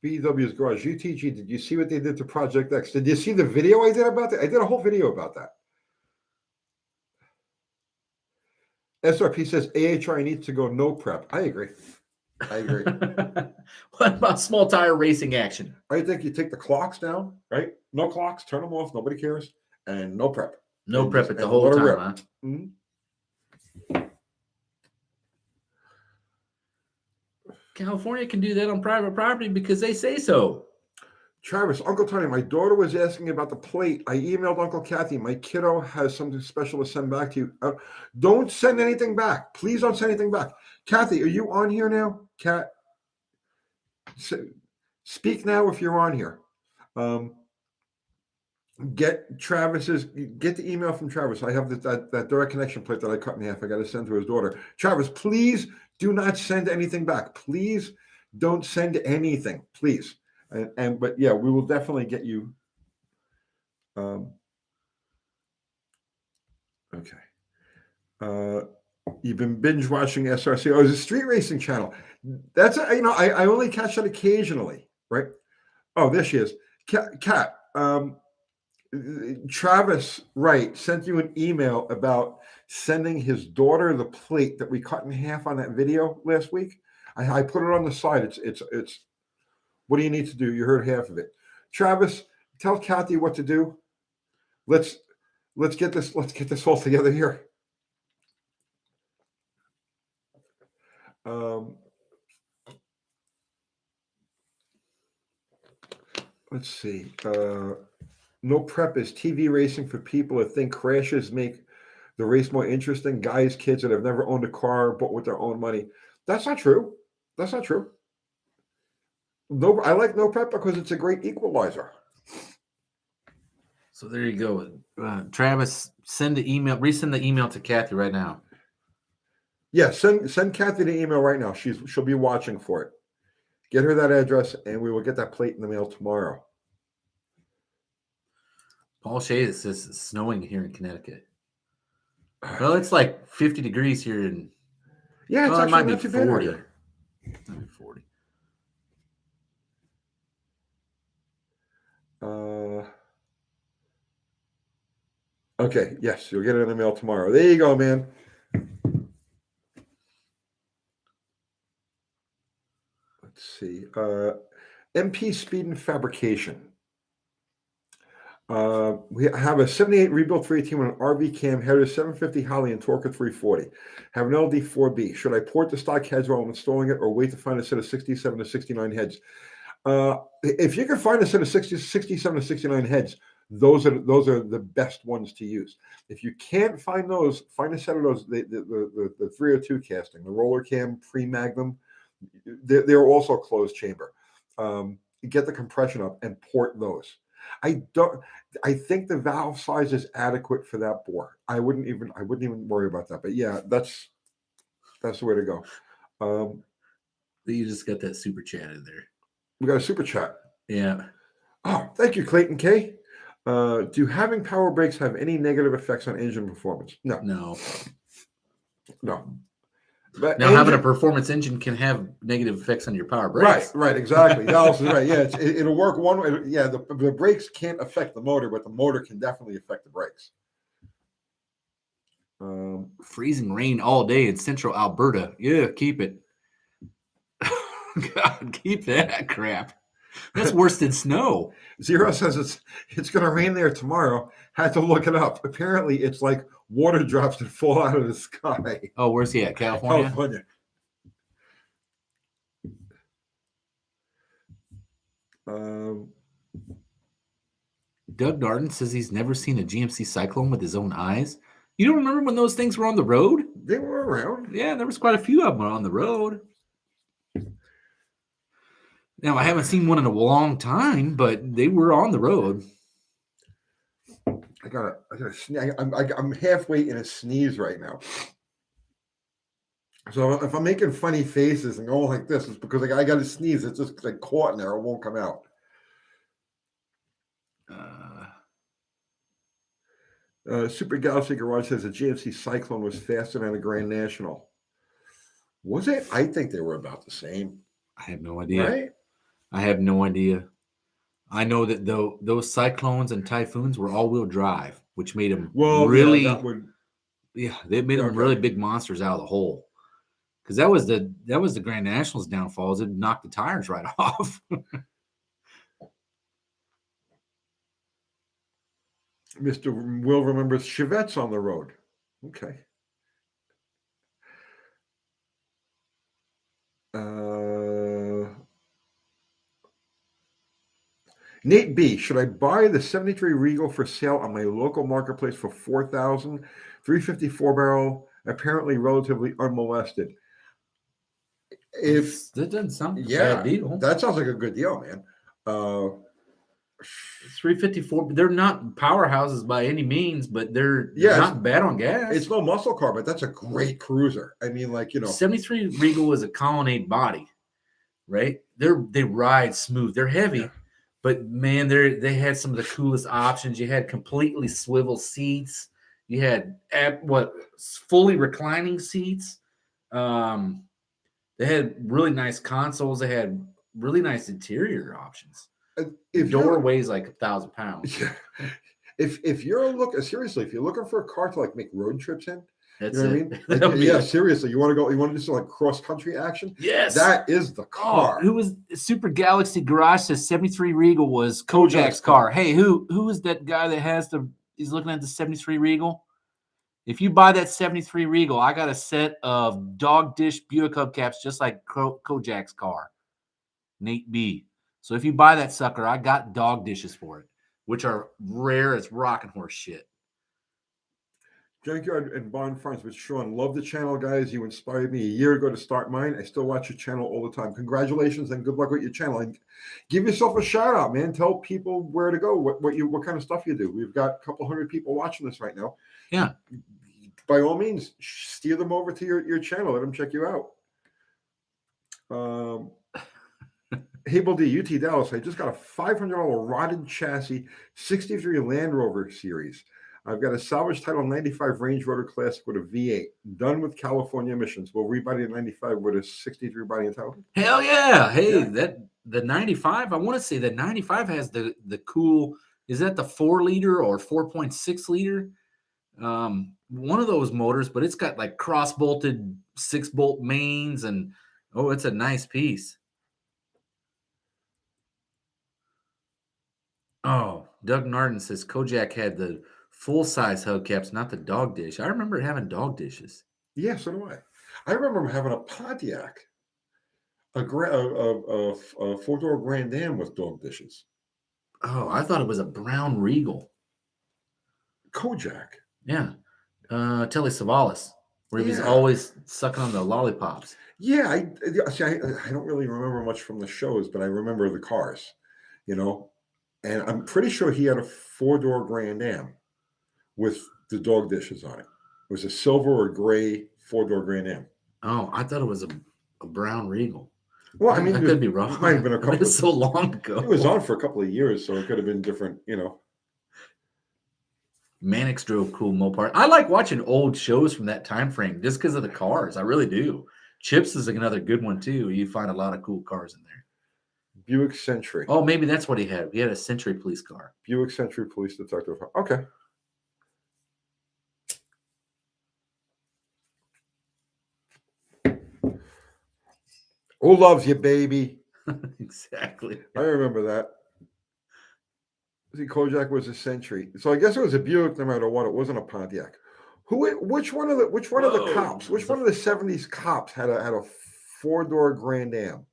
BW's Garage, UTG, did you see what they did to Project X? Did you see the video I did about that? I did a whole video about that. SRP says AHRI needs to go no prep. I agree. What about small tire racing action? I think you take the clocks down, right? No clocks, turn them off, nobody cares, and no prep. No prep it the whole time, huh? Mm-hmm. California can do that on private property because they say so. Travis, Uncle Tony, my daughter was asking about the plate. I emailed Uncle Kathy. My kiddo has something special to send back to you. Don't send anything back. Please don't send anything back. Kathy, are you on here now? Kat, speak now if you're on here. Get the email from Travis. I have that direct connection plate that I cut in half. I got to send to his daughter. Travis, please do not send anything back. Please don't send anything, please. But yeah, we will definitely get you. Okay. You've been binge watching SRC. Oh, it's a street racing channel. That's I only catch that occasionally, right? Oh, there she is. Kat, Travis Wright sent you an email about sending his daughter the plate that we cut in half on that video last week. I put it on the side. It's what do you need to do? You heard half of it. Travis, tell Kathy what to do. Let's get this all together here. Let's see. No prep is TV racing for people that think crashes make the race more interesting. Guys, kids that have never owned a car but with their own money. That's not true. That's not true. No, I like no prep because it's a great equalizer. So there you go. Travis, resend the email to Kathy right now. Yeah, send Kathy the email right now. She'll be watching for it. Get her that address, and we will get that plate in the mail tomorrow. Paul Shea says it's snowing here in Connecticut. Well, it's like 50 degrees here, and yeah, it's it might be not too 40. bad. It might be 40. Okay, yes, you'll get it in the mail tomorrow. There you go, man. Let's see. MP Speed and Fabrication. We have a 78 rebuilt 318 with an RV cam, header 750 Holly and torque of 340. Have an LD4B. Should I port the stock heads while I'm installing it, or wait to find a set of 67 to 69 heads? If you can find a set of 67 to 69 heads, those are the best ones to use. If you can't find those, find a set of those. The 302 casting, the roller cam pre-magnum. They're also closed chamber. Get the compression up and port those. I think the valve size is adequate for that bore. I wouldn't even worry about that. But yeah, that's the way to go. You just got that super chat in there. We got a super chat. Yeah. Oh, thank you, Clayton K. Do having power brakes have any negative effects on engine performance? No. But now, having a performance engine can have negative effects on your power brakes. Right, exactly. Dallas is right. Yeah, it'll work one way. Yeah, the brakes can't affect the motor, but the motor can definitely affect the brakes. Freezing rain all day in central Alberta. Yeah, keep it. God, keep that crap. That's worse than snow. Zero says it's going to rain there tomorrow. Had to look it up. Apparently, it's like water drops that fall out of the sky. Oh, where's he at? California? California. Doug Darden says he's never seen a GMC Cyclone with his own eyes. You don't remember when those things were on the road? They were around. Yeah, there was quite a few of them on the road. Now, I haven't seen one in a long time, but they were on the road. I gotta sneeze. I'm halfway in a sneeze right now. So if I'm making funny faces and going like this, it's because I got to sneeze. It's just like caught in there. It won't come out. Super Galaxy Garage says the GMC Cyclone was faster than a Grand National. Was it? I think they were about the same. I have no idea. Right? I have no idea. I know that those Cyclones and Typhoons were all-wheel drive, which made them really, they made them really big monsters out of the hole. Because that was the Grand National's downfalls. It knocked the tires right off. Mr. Will remembers Chevettes on the road. Okay. Nate B, should I buy the 73 Regal for sale on my local marketplace for $4,000? 354 barrel, apparently relatively unmolested. If that doesn't sound like a bad deal. That sounds like a good deal, man. 354. They're not powerhouses by any means, but they're not bad on gas. It's no muscle car, but that's a great cruiser. I mean, 73 Regal is a colonnade body, right? They ride smooth. They're heavy, but man, they had some of the coolest options. You had completely swivel seats. You had fully reclining seats. They had really nice consoles. They had really nice interior options. If door weighs like 1,000 pounds. Yeah. If you're looking for a car to make road trips in, that's you know what I mean? Seriously, you want to do some cross country action? Yes, that is the car. Who was Super Galaxy Garage says 73 Regal was Kojak's car. Hey, who is that guy that has he's looking at the 73 Regal? If you buy that 73 Regal, I got a set of dog dish Buick hubcaps just like Kojak's car. Nate B. So if you buy that sucker, I got dog dishes for it, which are rare as rocking horse shit. Junkyard and Bond Farms with Sean. Love the channel, guys. You inspired me a year ago to start mine. I still watch your channel all the time. Congratulations and good luck with your channel. And give yourself a shout out, man. Tell people where to go, what kind of stuff you do. We've got a couple hundred people watching this right now. Yeah. By all means, steer them over to your channel. Let them check you out. Hable D, UT Dallas. I just got a $500 rotted chassis 63 Land Rover series. I've got a salvage title 95 Range Rover Classic with a V8. Done with California emissions. We'll rebody the 95 with a 63 body and title. Hell yeah. Hey, the 95, I want to say that 95 has the cool, is that the 4-liter or 4.6 liter? One of those motors, but it's got like cross-bolted 6-bolt mains, and it's a nice piece. Oh, Doug Narden says Kojak had the full-size hubcaps, not the dog dish. I remember having dog dishes. Yeah, so do I. I remember having a Pontiac, a 4-door Grand Am with dog dishes. Oh, I thought it was a brown Regal. Kojak. Yeah. Telly Savalas, where he was always sucking on the lollipops. Yeah, I don't really remember much from the shows, but I remember the cars, and I'm pretty sure he had a 4-door Grand Am with the dog dishes on it. It was a silver or gray 4-door Grand Am. Oh, I thought it was a brown Regal. Well, I mean, I could be wrong. It might have been a couple. It was so long ago. It was on for a couple of years, so it could have been different, Mannix drove cool Mopar. I like watching old shows from that time frame just because of the cars. I really do. Chips is another good one too. You find a lot of cool cars in there. Buick Century. Oh, maybe that's what he had. He had a Century police car. Buick Century police detective. Okay. Who loves you, baby? Exactly. I remember that. See, Kojak was a Century, so I guess it was a Buick no matter what. It wasn't a Pontiac. Which one of the cops? Which one of the 70s cops had a 4-door Grand Am?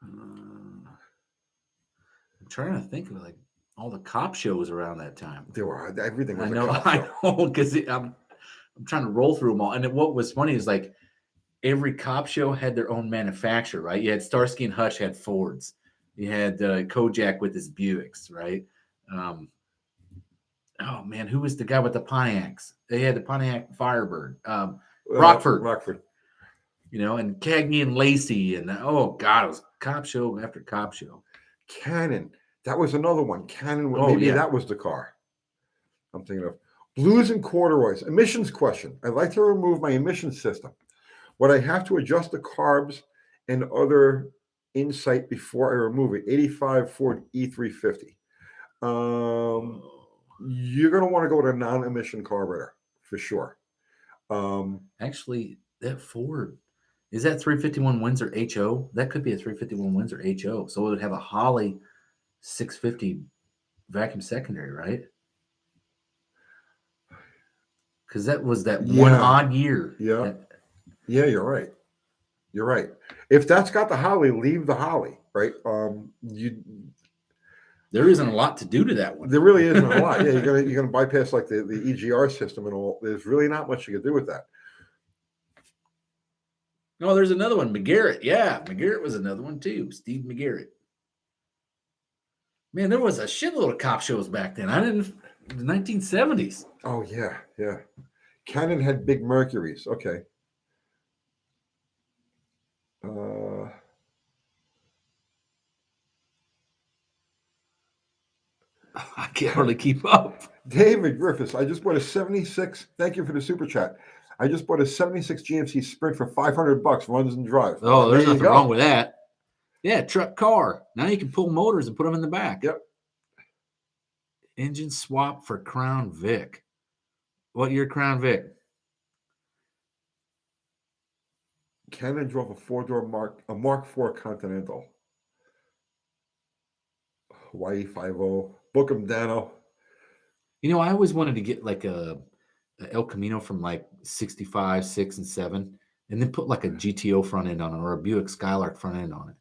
I'm trying to think of all the cop shows around that time. There were everything. Was I know, because I'm trying to roll through them all. And what was funny is every cop show had their own manufacturer, right? You had Starsky and Hutch had Fords. You had Kojak with his Buicks, right? Oh man, who was the guy with the Pontiacs? They had the Pontiac Firebird. Rockford. Rockford. You know, and Cagney and Lacey, and oh god, it was cop show after cop show. Cannon. That was another one. Cannon. Oh, Maybe yeah. that was the car. I'm thinking of blues and corduroys. Emissions question. I'd like to remove my emissions system. Would I have to adjust the carbs and other insight before I remove it? 85 Ford E350. You're going to want to go with a non-emission carburetor for sure. Actually, that Ford, is that 351 Windsor HO? That could be a 351 Windsor HO. So it would have a Holley 650 vacuum secondary, right? Because that was that one odd year. Yeah. Yeah, you're right. You're right. If that's got the Holley, leave the Holley, right? There isn't a lot to do to that one. There really isn't a lot. Yeah, you're gonna bypass like the EGR system and all. There's really not much you can do with that. No, there's another one, McGarrett. Yeah, McGarrett was another one too. Steve McGarrett. Man, there was a shitload of cop shows back then. The 1970s. Oh yeah, yeah. Cannon had big Mercuries. Okay. I can't hardly keep up. David Griffiths, I just bought a 76. Thank you for the super chat. I just bought a 76 GMC Sprint for $500, runs and drives. Oh, there's nothing wrong with that. Yeah, truck car. Now you can pull motors and put them in the back. Yep. Engine swap for Crown Vic. What year Crown Vic? Cannon drove a four-door Mark IV Continental. Hawaii 50. Bookham Dano. You know, I always wanted to get like a El Camino from like 65, 6, and 7, and then put like a GTO front end on it or a Buick Skylark front end on it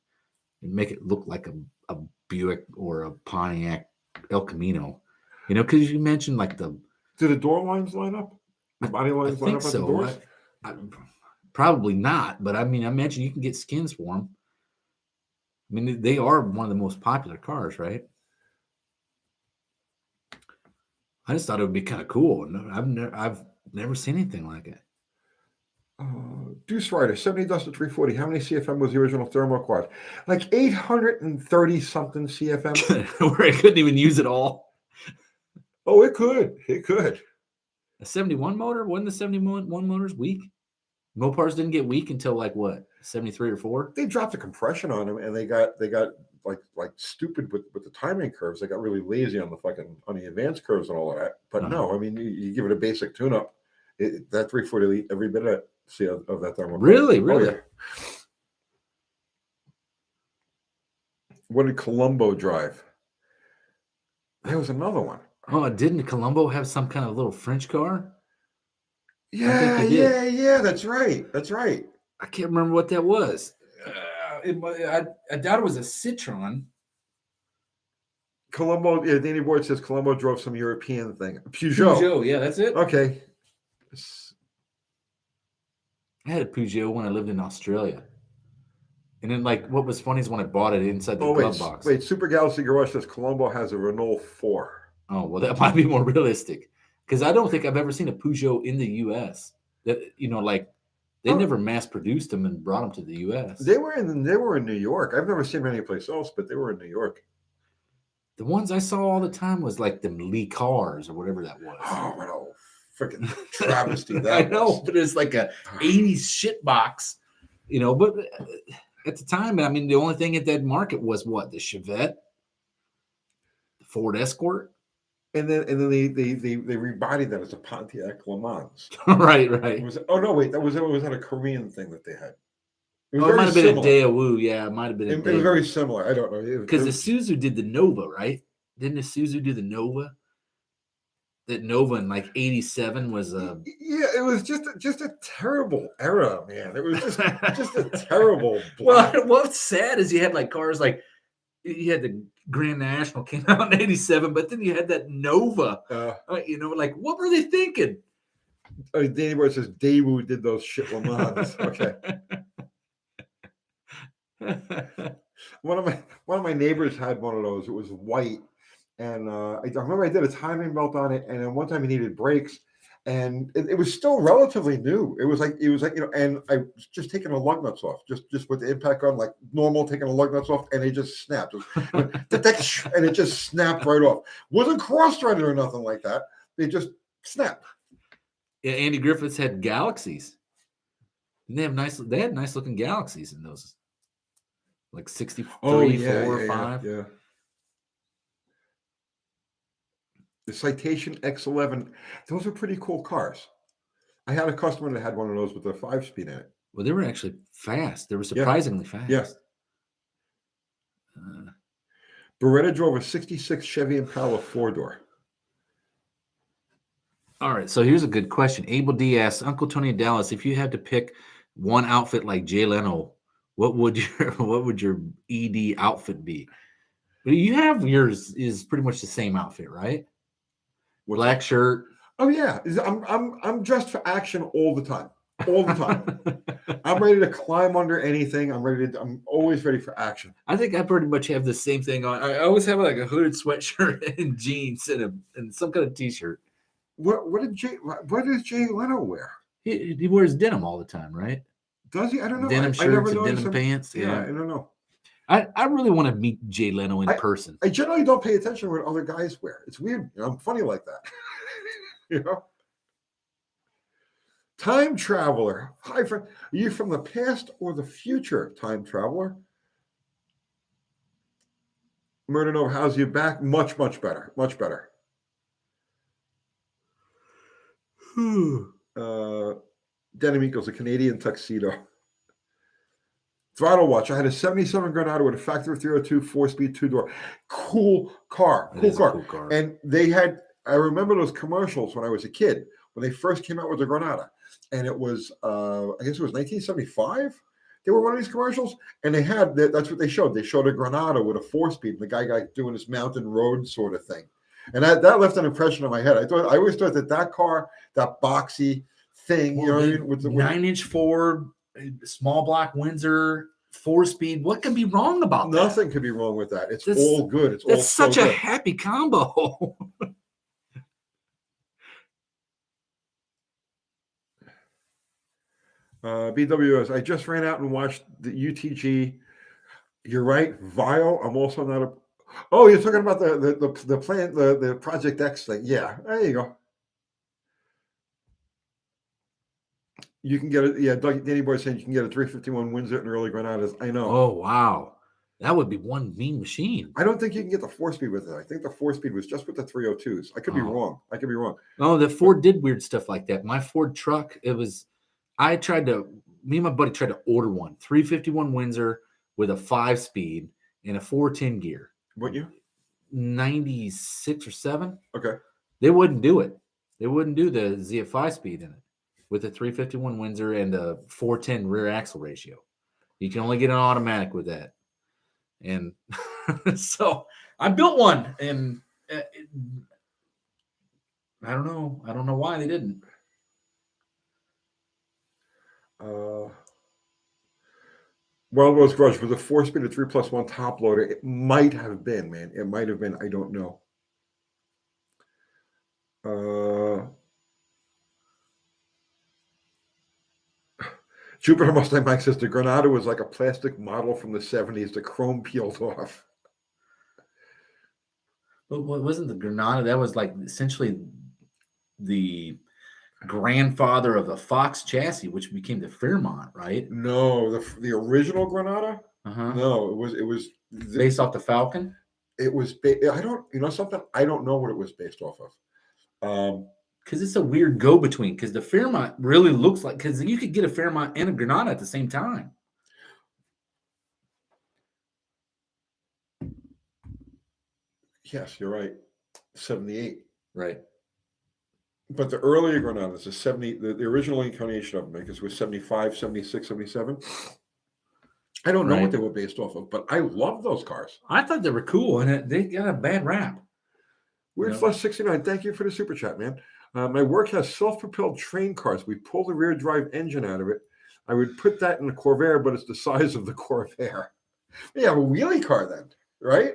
and make it look like a Buick or a Pontiac El Camino. You know, because you mentioned like do the door lines line up? The body lines line up at the doors? Probably not, but I mean, I mentioned you can get skins for them. I mean, they are one of the most popular cars, right? I just thought it would be kind of cool. I've never seen anything like it. Deuce Rider, 70 Duster 340. How many CFM was the original thermal quad? Like 830 something CFM. Where I couldn't even use it all. Oh, it could. It could. A 71 motor? Wasn't the 71 motors weak? Mopars didn't get weak until like what, 73 or 4? They dropped the compression on them, and they got like stupid with the timing curves. They got really lazy on the advanced curves and all of that. But no, I mean you give it a basic tune-up, that 340 every bit of that thermal. Really? Oh, yeah. What did Colombo drive? There was another one. Oh, didn't Colombo have some kind of little French car? Yeah. That's right. I can't remember what that was. I doubt it was a Citroen. Colombo, yeah, Danny Boyd says Colombo drove some European thing. Peugeot, yeah, that's it. Okay. I had a Peugeot when I lived in Australia. And then, like, what was funny is when I bought it inside the glove box. Wait, Super Galaxy Garage says Colombo has a Renault 4. Oh, well, that might be more realistic. Because I don't think I've ever seen a Peugeot in the U.S. That, you know, like, they never mass-produced them and brought them to the U.S. They were in New York. I've never seen them anyplace else, but they were in New York. The ones I saw all the time was like them Lee Cars or whatever that was. Oh, what a freaking travesty that I know, but it's like a 80s shit box, you know. But at the time, I mean, the only thing at that market was what? The Chevette, the Ford Escort. And then they rebodied that as a Pontiac Le Mans. right. That was a Korean thing that they had. It might have been a Daewoo. Yeah, it might have been. It was very similar. I don't know because Isuzu did the Nova, right? Didn't Isuzu do the Nova? That Nova in like '87 was a. Yeah, it was just a terrible era, man. It was just a terrible. Well, what's sad is you had like cars like you had the Grand National came out in '87, but then you had that Nova. You know, like what were they thinking? Danny Boy says Daewoo did those shit Le Mans. Okay. One of my neighbors had one of those. It was white, And I remember I did a timing belt on it, and then one time he needed brakes, and it was still relatively new. It was like and I was just taking the lug nuts off, just with the impact gun, like normal, taking the lug nuts off, and they just snapped. And it just snapped right off. Wasn't cross-threaded or nothing like that. They just snapped. Yeah, Andy Griffiths had Galaxies. And they had nice looking Galaxies in those, like 63, 4, 5. Yeah. The Citation X11, those are pretty cool cars. I had a customer that had one of those with a 5-speed in it. Well, they were actually fast. They were surprisingly fast. Yeah. Beretta drove a 66 Chevy Impala 4-door. All right, so here's a good question. Abel D asks, Uncle Tony in Dallas, if you had to pick one outfit like Jay Leno, what would your ED outfit be? You have yours is pretty much the same outfit, right? Black shirt. Oh yeah, I'm dressed for action all the time. All the time. I'm ready to climb under anything. I'm always ready for action. I think I pretty much have the same thing on. I always have like a hooded sweatshirt and jeans and some kind of t-shirt. What does Jay Leno wear? He wears denim all the time, right? Does he? I don't know. Denim shirts and denim pants. Yeah, I don't know. I really want to meet Jay Leno in person. I generally don't pay attention to what other guys wear. It's weird. I'm funny like that. Time traveler. Hi, friend. Are you from the past or the future, time traveler? Murder Nova, how's you back? Much, much better. Much better. Denim equals a Canadian tuxedo. Throttle Watch. I had a 77 Granada with a factory 302 4-speed 2-door. Cool car. Cool car. And they had, I remember those commercials when I was a kid, when they first came out with the Granada. And it was, I guess it was 1975. They were one of these commercials. And they had, that's what they showed. They showed a Granada with a 4-speed. And the guy doing this mountain road sort of thing. And that left an impression in my head. I always thought that car, that boxy thing, you know what I mean? With the 9-inch Ford, small block Windsor, 4-speed. What can be wrong about that? Nothing could be wrong with that. It's all good. That's such a happy combo. BWS. I just ran out and watched the UTG. You're right. Vile. I'm also not a. Oh, you're talking about the plan, the Project X thing. Yeah, there you go. You can get it. Yeah, Danny Boy saying you can get a 351 Windsor and early Granadas. I know. Oh wow, that would be one mean machine. I don't think you can get the 4-speed with it. I think the 4-speed was just with the 302s. I could be wrong. No, the Ford did weird stuff like that. My Ford truck, me and my buddy tried to order one 351 Windsor with a 5-speed and a 410 gear. What year? 96 or 7. Okay. They wouldn't do it. They wouldn't do the ZF 5-speed in it with a 351 Windsor and a 410 rear axle ratio. You can only get an automatic with that. And so I built one, and I don't know. I don't know why they didn't. Wild Rose Garage with a 4-speed of 3+1 top loader. It might have been, man. It might have been. I don't know. Jupiter Mustang Mike says the Granada was like a plastic model from the 70s. The chrome peeled off. But what wasn't the Granada? That was like essentially the grandfather of the Fox chassis, which became the Fairmont, right? No, the original Granada. No, it was based off the Falcon. It was. I don't. Something. I don't know what it was based off of. Because it's a weird go-between. Because the Fairmont really looks like, because you could get a Fairmont and a Granada at the same time. Yes, you're right. 78. Right. But the earlier Granadas, the original incarnation of them, because it was 75, 76, 77. I don't know what they were based off of, but I love those cars. I thought they were cool, and they got a bad rap. Weird Flush 69, thank you for the super chat, man. My work has self-propelled train cars. We pull the rear drive engine out of it. I would put that in the Corvair, but it's the size of the Corvair. Yeah, a wheelie car then, right?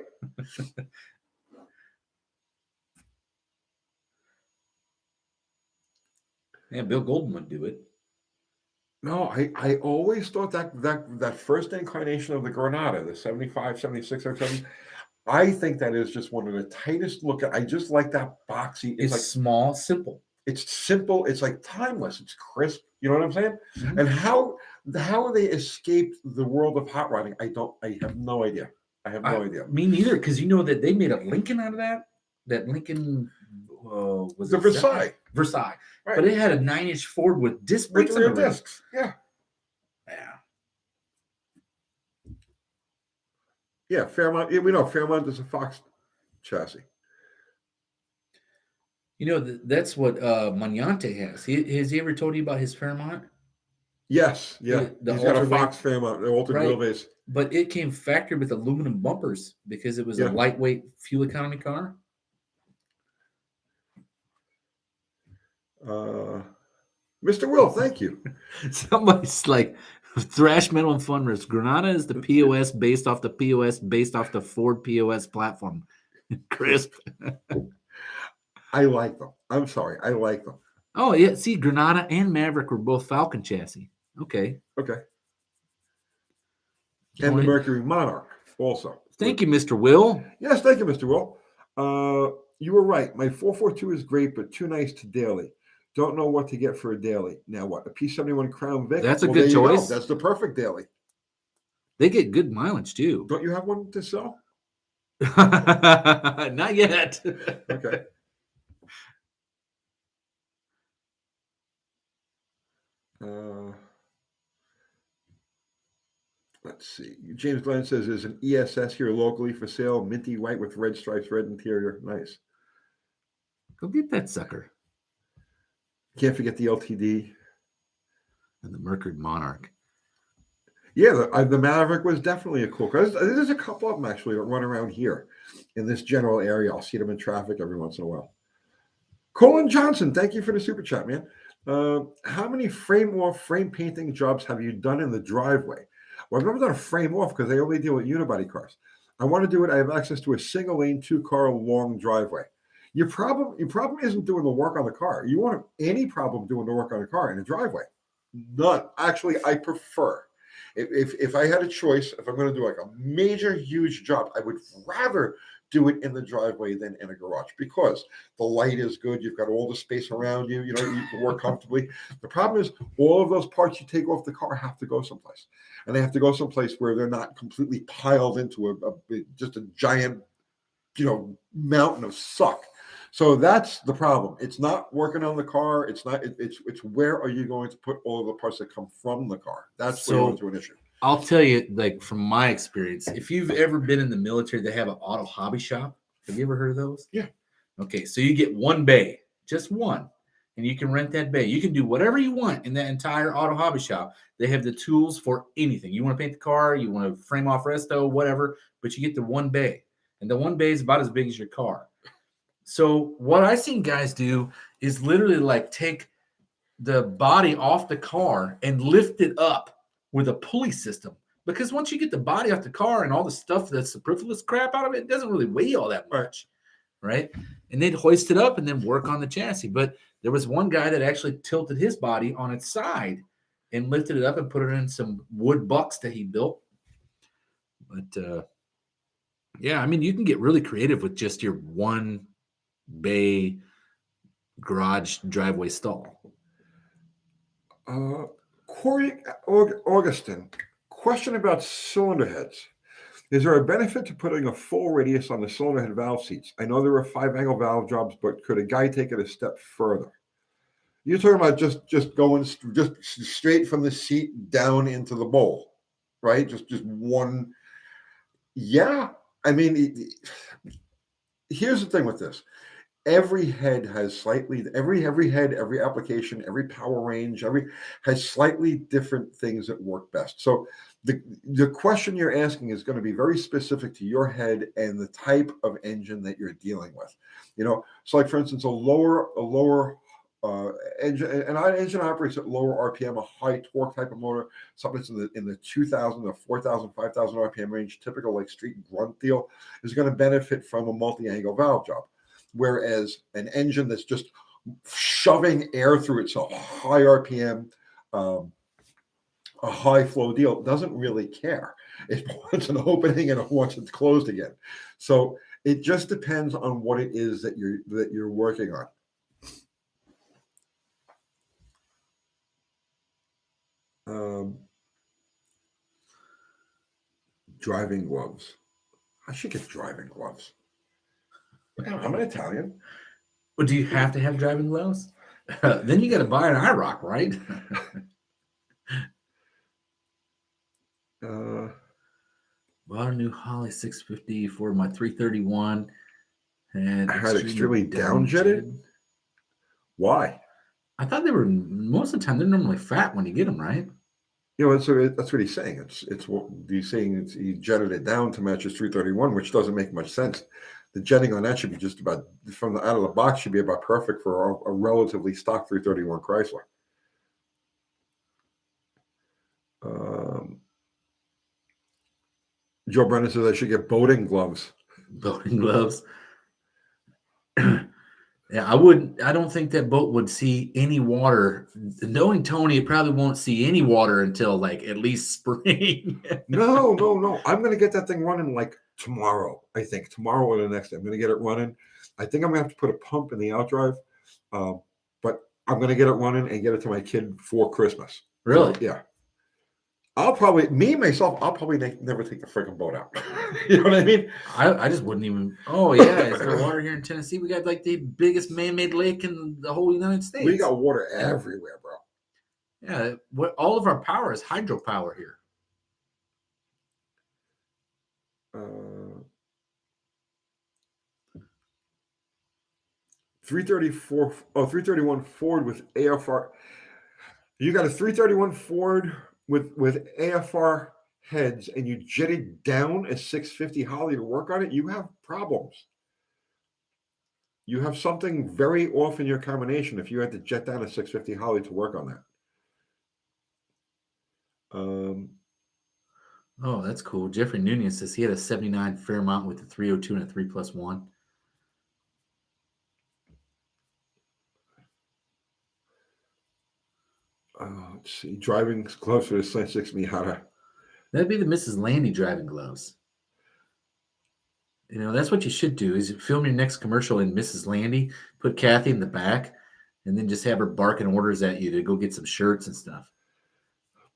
Yeah, Bill Golden would do it. No, I always thought that first incarnation of the Granada, the 75, 76, or 7, I think that is just one of the tightest look. I just like that boxy. It's Like small, simple. it's simple. It's like timeless. It's crisp. You know what I'm saying? Mhm. And how they escaped the world of hot rodding, I have no idea. I have no idea. Me neither, because you know that they made a Lincoln out of that. That Lincoln was The it Versailles, Versailles, right? but it had a 9-inch Ford with disc With brakes the on rear the rear. discs. Yeah. Yeah, Fairmont. Yeah, we know Fairmont is a Fox chassis. You know, that's what Magnante has. Has he ever told you about his Fairmont? Yes, yeah. The He's got a Ultra Fox Fairmont, the altered right. wheelbase. But it came factory with aluminum bumpers because it was a Yeah. lightweight fuel economy car. Mr. Will, thank you. Somebody's like, Thrash Metal and Funrest. Granada is the POS based off the Ford POS platform. Crisp. I like them. I'm sorry, I like them. Oh, yeah. See, Granada and Maverick were both Falcon chassis. Okay. Okay. And the Mercury Monarch also. Thank you, Mr. Will. Yes, thank you, Mr. Will. You were right. My 442 is great, but too nice to daily. Don't know what to get for a daily. Now what? A P71 Crown Vic? That's a good choice. That's the perfect daily. They get good mileage too. Don't you have one to sell? Not yet. Okay. Let's see. James Glenn says there's an ESS here locally for sale, minty white with red stripes, red interior. Nice. Go get that sucker. Can't forget the LTD. And the Mercury Monarch. Yeah, the Maverick was definitely a cool car. There's a couple of them actually that run around here in this general area. I'll see them in traffic every once in a while. Colin Johnson, thank you for the super chat, man. How many frame painting jobs have you done in the driveway? Well, I've never done a frame off because I only deal with unibody cars. I want to do it. I have access to a single lane, 2-car long driveway. Your problem isn't doing the work on the car. You won't have any problem doing the work on a car in a driveway. None. Actually, I prefer. If I had a choice, if I'm going to do like a major, huge job, I would rather do it in the driveway than in a garage because the light is good. You've got all the space around you. You know, you can work comfortably. The problem is all of those parts you take off the car have to go someplace, and they have to go someplace where they're not completely piled into just a giant, mountain of suck. So that's the problem. It's not working on the car. It's not. It's where are you going to put all of the parts that come from the car? That's where you run into an issue. I'll tell you, like from my experience, if you've ever been in the military, they have an auto hobby shop. Have you ever heard of those? Yeah. Okay, so you get one bay, just one, and you can rent that bay. You can do whatever you want in that entire auto hobby shop. They have the tools for anything. You want to paint the car, you want to frame off resto, whatever, but you get the one bay, and the one bay is about as big as your car. So what I've seen guys do is literally like take the body off the car and lift it up with a pulley system. Because once you get the body off the car and all the stuff that's superfluous crap out of it, it doesn't really weigh all that much, right? And they'd hoist it up and then work on the chassis. But there was one guy that actually tilted his body on its side and lifted it up and put it in some wood bucks that he built. But yeah, I mean, you can get really creative with just your one bay garage driveway stall. Corey Augustin, question about cylinder heads. Is there a benefit to putting a full radius on the cylinder head valve seats? I know there are 5-angle valve jobs, but could a guy take it a step further? You're talking about just going straight from the seat down into the bowl, right? Just one. Yeah, I mean, here's the thing with this. Every head has every head, every application, every power range, has slightly different things that work best. So the question you're asking is going to be very specific to your head and the type of engine that you're dealing with. So like for instance, a lower engine, an engine operates at lower RPM, a high torque type of motor, something that's in the 2,000 to 4,000, 5,000 RPM range, typical like street grunt deal, is going to benefit from a multi-angle valve job. Whereas an engine that's just shoving air through it. So high RPM, a high flow deal doesn't really care. It wants an opening and it wants it closed again. So it just depends on what it is that you're working on. Driving gloves. I should get driving gloves. I'm an Italian. But do you have to have driving gloves? Then you got to buy an IROC, right? Bought a new Holly 650 for my 331. And I had extremely downjetted. Why? I thought they were, most of the time, they're normally fat when you get them, right? You know, that's what he's saying. It's what he's saying. He jetted it down to match his 331, which doesn't make much sense. The jetting on that should be just about, from the out of the box, should be about perfect for a relatively stock 331 Chrysler. Joe Brennan says I should get boating gloves. Boating gloves. Yeah, I wouldn't. I don't think that boat would see any water. Knowing Tony, it probably won't see any water until like at least spring. No. I'm going to get that thing running like tomorrow. I think tomorrow or the next day. I'm going to get it running. I think I'm going to have to put a pump in the outdrive, but I'm going to get it running and get it to my kid for Christmas. Really? So, yeah. I'll probably never take the freaking boat out. You know what I mean? I just wouldn't even. Oh yeah, is there water here in Tennessee? We got like the biggest man-made lake in the whole United States. We got water everywhere, bro. Yeah, all of our power is hydropower here. 331 Ford with AFR. You got a 331 Ford with AFR heads, and you jetted down a 650 Holly to work on it. You have problems. You have something very off in your combination if you had to jet down a 650 Holly to work on that. Oh, that's cool. Jeffrey Nunez says he had a 79 Fairmont with a 302 and a 3+1. Let's see. Driving gloves for the Slant 6 Miata. That'd be the Mrs. Landy driving gloves. You know, that's what you should do is film your next commercial in Mrs. Landy, put Kathy in the back, and then just have her barking orders at you to go get some shirts and stuff.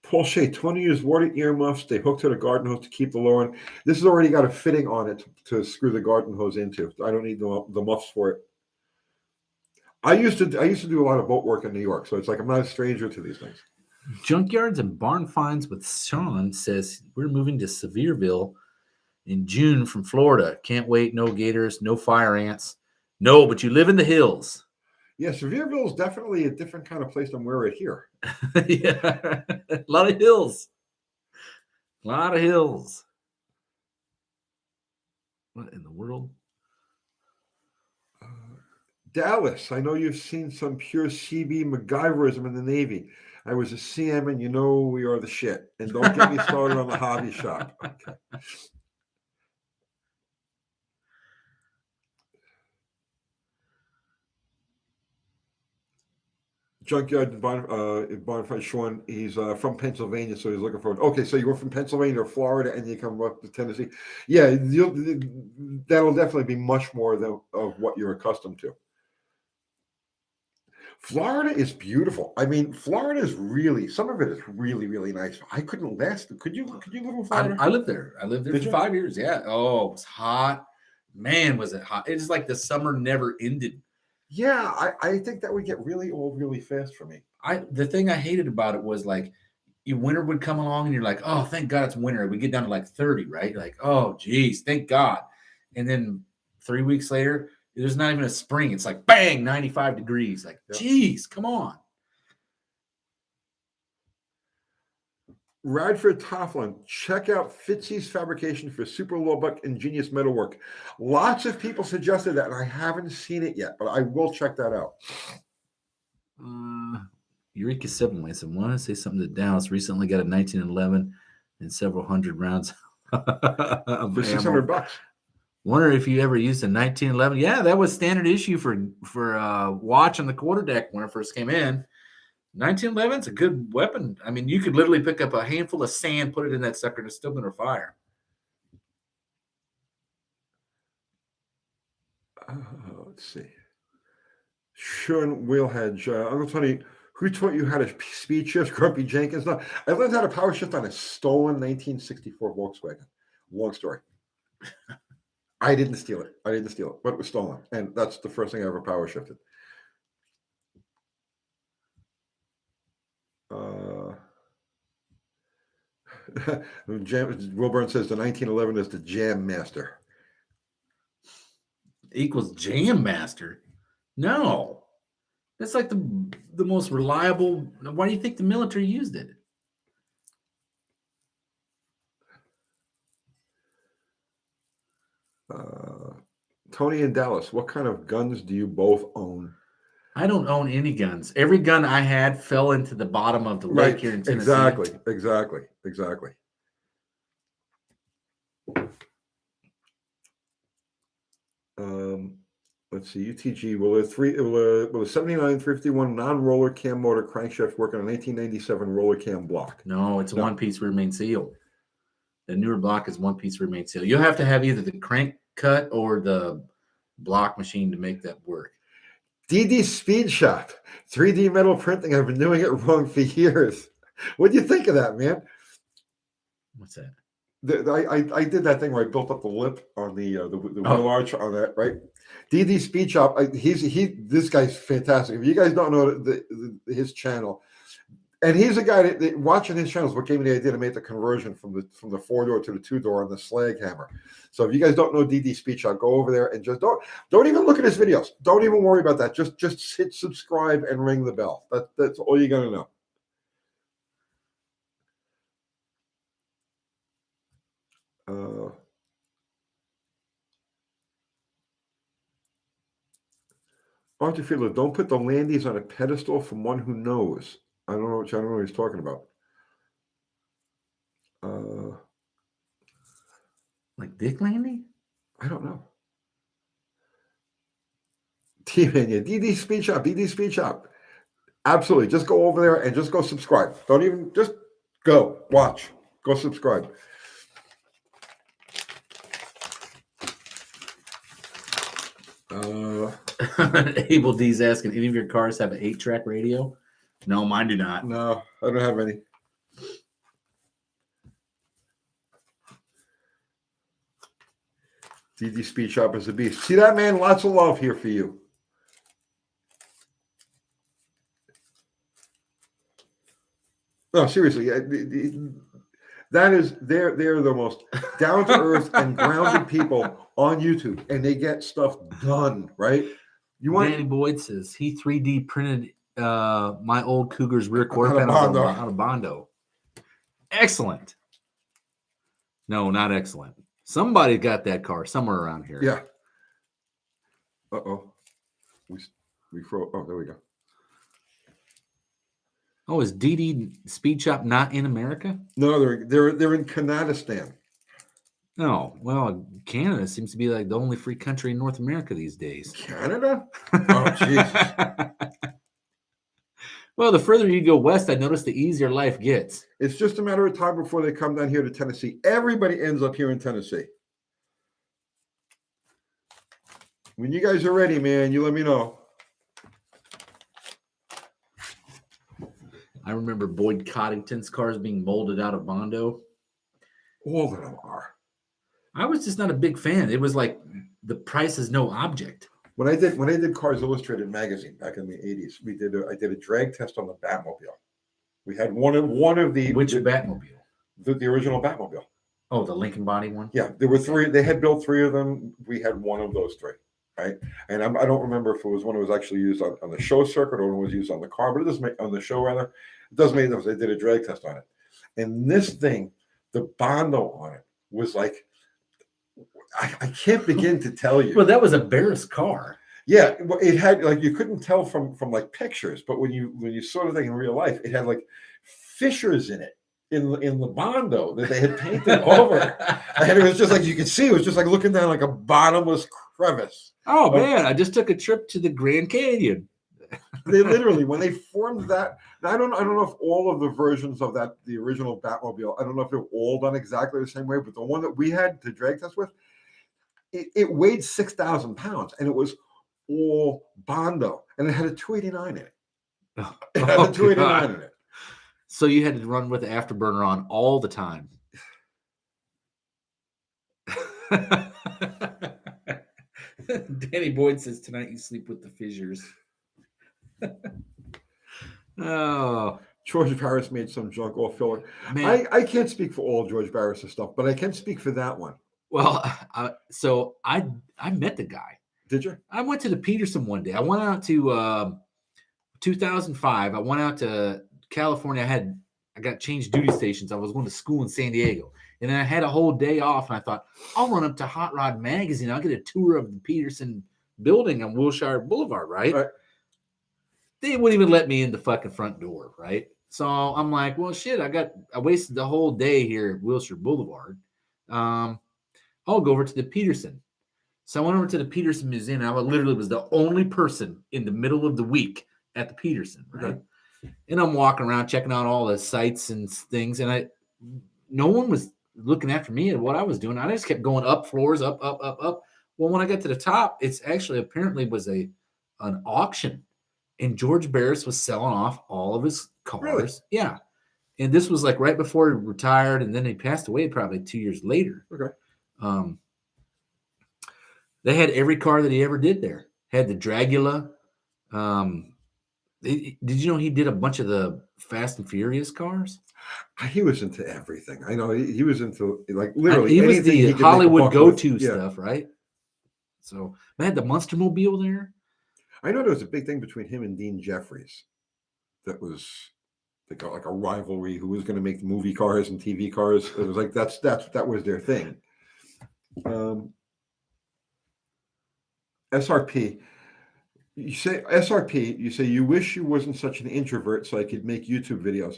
Paul Shea, 20 years water earmuffs. They hook to the garden hose to keep the lower end. This has already got a fitting on it to screw the garden hose into. I don't need the muffs for it. I used to do a lot of boat work in New York, so it's like I'm not a stranger to these things. Junkyards and Barn Finds with Sean says we're moving to Sevierville in June from Florida. Can't wait. No gators, no fire ants. No, but you live in the hills. Yeah, Sevierville is definitely a different kind of place than we're at here. Yeah, a lot of hills. A lot of hills. What in the world? Dallas, I know you've seen some pure CB MacGyverism in the Navy. I was a CM, and you know we are the shit. And don't get me started on the hobby shop. Okay. Junkyard Bonfire Sean, he's from Pennsylvania, so he's looking for it. Okay, so you were from Pennsylvania or Florida, and you come up to Tennessee. Yeah, that'll definitely be much more of what you're accustomed to. Florida is beautiful. I mean, Florida is really, some of it is really, really nice. I couldn't last. Could you live in Florida? I lived there. I lived there for 5 years. Yeah. Oh, it was hot. Man, was it hot. It's like the summer never ended. Yeah, I think that would get really old really fast for me. The thing I hated about it was like winter would come along and you're like, oh, thank God it's winter. We get down to like 30, right? You're like, oh, geez, thank God. And then 3 weeks later, there's not even a spring. It's like, bang, 95 degrees. Like, yep. Geez, come on. Radford Tofflin, check out Fitzy's fabrication for super low buck ingenious metalwork. Lots of people suggested that, and I haven't seen it yet, but I will check that out. Eureka 7 said, I want to say something to Dallas. Recently got a 1911 and several hundred rounds for $600. Wonder if you ever used a 1911. Yeah, that was standard issue for watch on the quarterdeck when it first came in. 1911 is a good weapon. I mean, you could literally pick up a handful of sand, put it in that sucker, and it's still going to fire. Let's see. Sean Wheelhead, Uncle Tony, who taught you how to speed shift? Grumpy Jenkins. No, I learned how to power shift on a stolen 1964 Volkswagen. Long story. I didn't steal it. But it was stolen, and that's the first thing I ever power shifted. Wilburn says the 1911 is the Jam Master. Equals Jam Master? No. That's like the most reliable. Why do you think the military used it? Tony in Dallas, what kind of guns do you both own? I don't own any guns. Every gun I had fell into the bottom of the lake here in Tennessee. Exactly. Let's see. UTG. Will a 7951 non-roller cam motor crankshaft work on a 1997 roller cam block? No, it's a one-piece rear main seal. The newer block is one-piece rear main seal. You'll have to have either the crank cut or the block machine to make that work. DD Speed Shop, 3D metal printing. I've been doing it wrong for years. What do you think of that, man? What's that? I did that thing where I built up the lip on the wheel arch on that, right? DD Speed Shop. This guy's fantastic. If you guys don't know his channel, and he's a guy that watching his channels what gave me the idea to make the conversion from the 4-door to the 2-door on the slag hammer. So if you guys don't know DD Speed Shop, go over there and just don't even look at his videos. Don't even worry about that. Just hit subscribe and ring the bell. That's all you're gonna know. Arthur Fiedler, don't put the Landies on a pedestal from one who knows. I don't know what he's talking about. Like Dick Landy? I don't know. T-Mania, DD Speed Shop. Absolutely. Just go over there and just go subscribe. Don't even, just go, watch, go subscribe. Abel D's asking, any of your cars have an 8-track radio? No, mine do not. No, I don't have any. DD Speed Shop is a beast. See that, man? Lots of love here for you. No, seriously. That is, they're the most down-to-earth and grounded people on YouTube, and they get stuff done, right? Danny Boyd says he 3D printed my old Cougar's rear quarter panels out of Bondo. Excellent. No, not excellent. Somebody got that car somewhere around here. Yeah. Uh-oh. We froze. Oh, there we go. Oh, is DD Speed Shop not in America? No, they're in Canadistan. Oh, well, Canada seems to be like the only free country in North America these days. Canada? Oh, Jesus. Well, the further you go west, I notice the easier life gets. It's just a matter of time before they come down here to Tennessee. Everybody ends up here in Tennessee. When you guys are ready, man, you let me know. I remember Boyd Coddington's cars being molded out of Bondo. All of them are. I was just not a big fan. It was like the price is no object. When I did Cars Illustrated magazine back in the 80s, I did a drag test on the Batmobile. We had one of the Batmobile? The original Batmobile. Oh, the Lincoln body one? Yeah, there were 3. They had built 3 of them. We had one of those 3, right? And I don't remember if it was one that was actually used on the show circuit or one was used on the car, but it doesn't make on the show rather. It doesn't make a difference. They did a drag test on it, and this thing, the Bondo on it was like, I can't begin to tell you. Well, that was a Barris car. Yeah, it had like, you couldn't tell from like pictures, but when you saw the thing in real life, it had like fissures in it. in the Bondo that they had painted over, and it was just like you could see. It was just like looking down like a bottomless crevice. Oh man, I just took a trip to the Grand Canyon. They literally, when they formed that, I don't know if all of the versions of that, the original Batmobile, I don't know if they're all done exactly the same way, but the one that we had to drag test with, it weighed 6,000 pounds, and it was all Bondo, and it had a 289 in it. It had a 289 in it. So you had to run with the afterburner on all the time. Danny Boyd says tonight you sleep with the fissures. Oh, George Barris made some junk off filler. man. I can't speak for all George Barris' stuff, but I can speak for that one. Well, so I met the guy. Did you? I went to the Peterson one day. I went out to 2005. I went out to California. I got changed duty stations. I was going to school in San Diego, and then I had a whole day off. And I thought I'll run up to Hot Rod Magazine. I'll get a tour of the Peterson building on Wilshire Boulevard. Right? They wouldn't even let me in the fucking front door. Right? So I'm like, well, shit. I wasted the whole day here at Wilshire Boulevard. I'll go over to the Peterson. So I went over to the Peterson Museum. And I literally was the only person in the middle of the week at the Peterson, right? Okay. And I'm walking around checking out all the sites and things, and no one was looking after me and what I was doing. I just kept going up floors, up. Well, when I got to the top, it's actually apparently was an auction, and George Barris was selling off all of his cars. Really? Yeah, and this was like right before he retired, and then he passed away probably 2 years later. Okay. They had every car that he ever did there. Had the Dragula. Did you know he did a bunch of the Fast and Furious cars? He was into everything. I know he was into like literally. He was the Hollywood go-to stuff, right? So they had the Monster Mobile there. I know there was a big thing between him and Dean Jeffries. That was like a rivalry. Who was going to make the movie cars and TV cars? It was like that was their thing. SRP. You say SRP, you say you wish you wasn't such an introvert so I could make YouTube videos.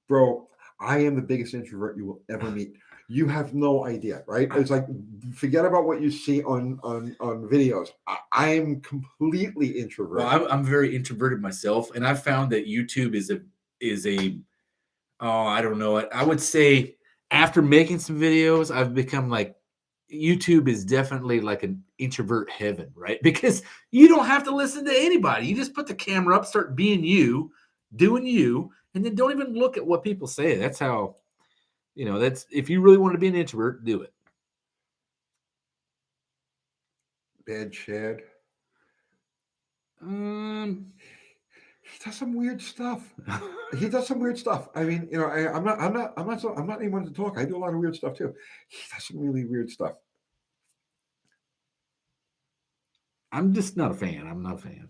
Bro, I am the biggest introvert you will ever meet. You have no idea, right? It's like forget about what you see on videos. I am completely introverted. Well, I'm very introverted myself, and I've found that YouTube is a I don't know it. I would say after making some videos, I've become like YouTube is definitely like an introvert heaven, right? Because you don't have to listen to anybody. You just put the camera up, start being you, doing you, and then don't even look at what people say. That's how, that's if you really want to be an introvert, do it. Bad Chad. He does some weird stuff. I mean, I'm not anyone to talk. I do a lot of weird stuff too. He does some really weird stuff. I'm just not a fan. I'm not a fan.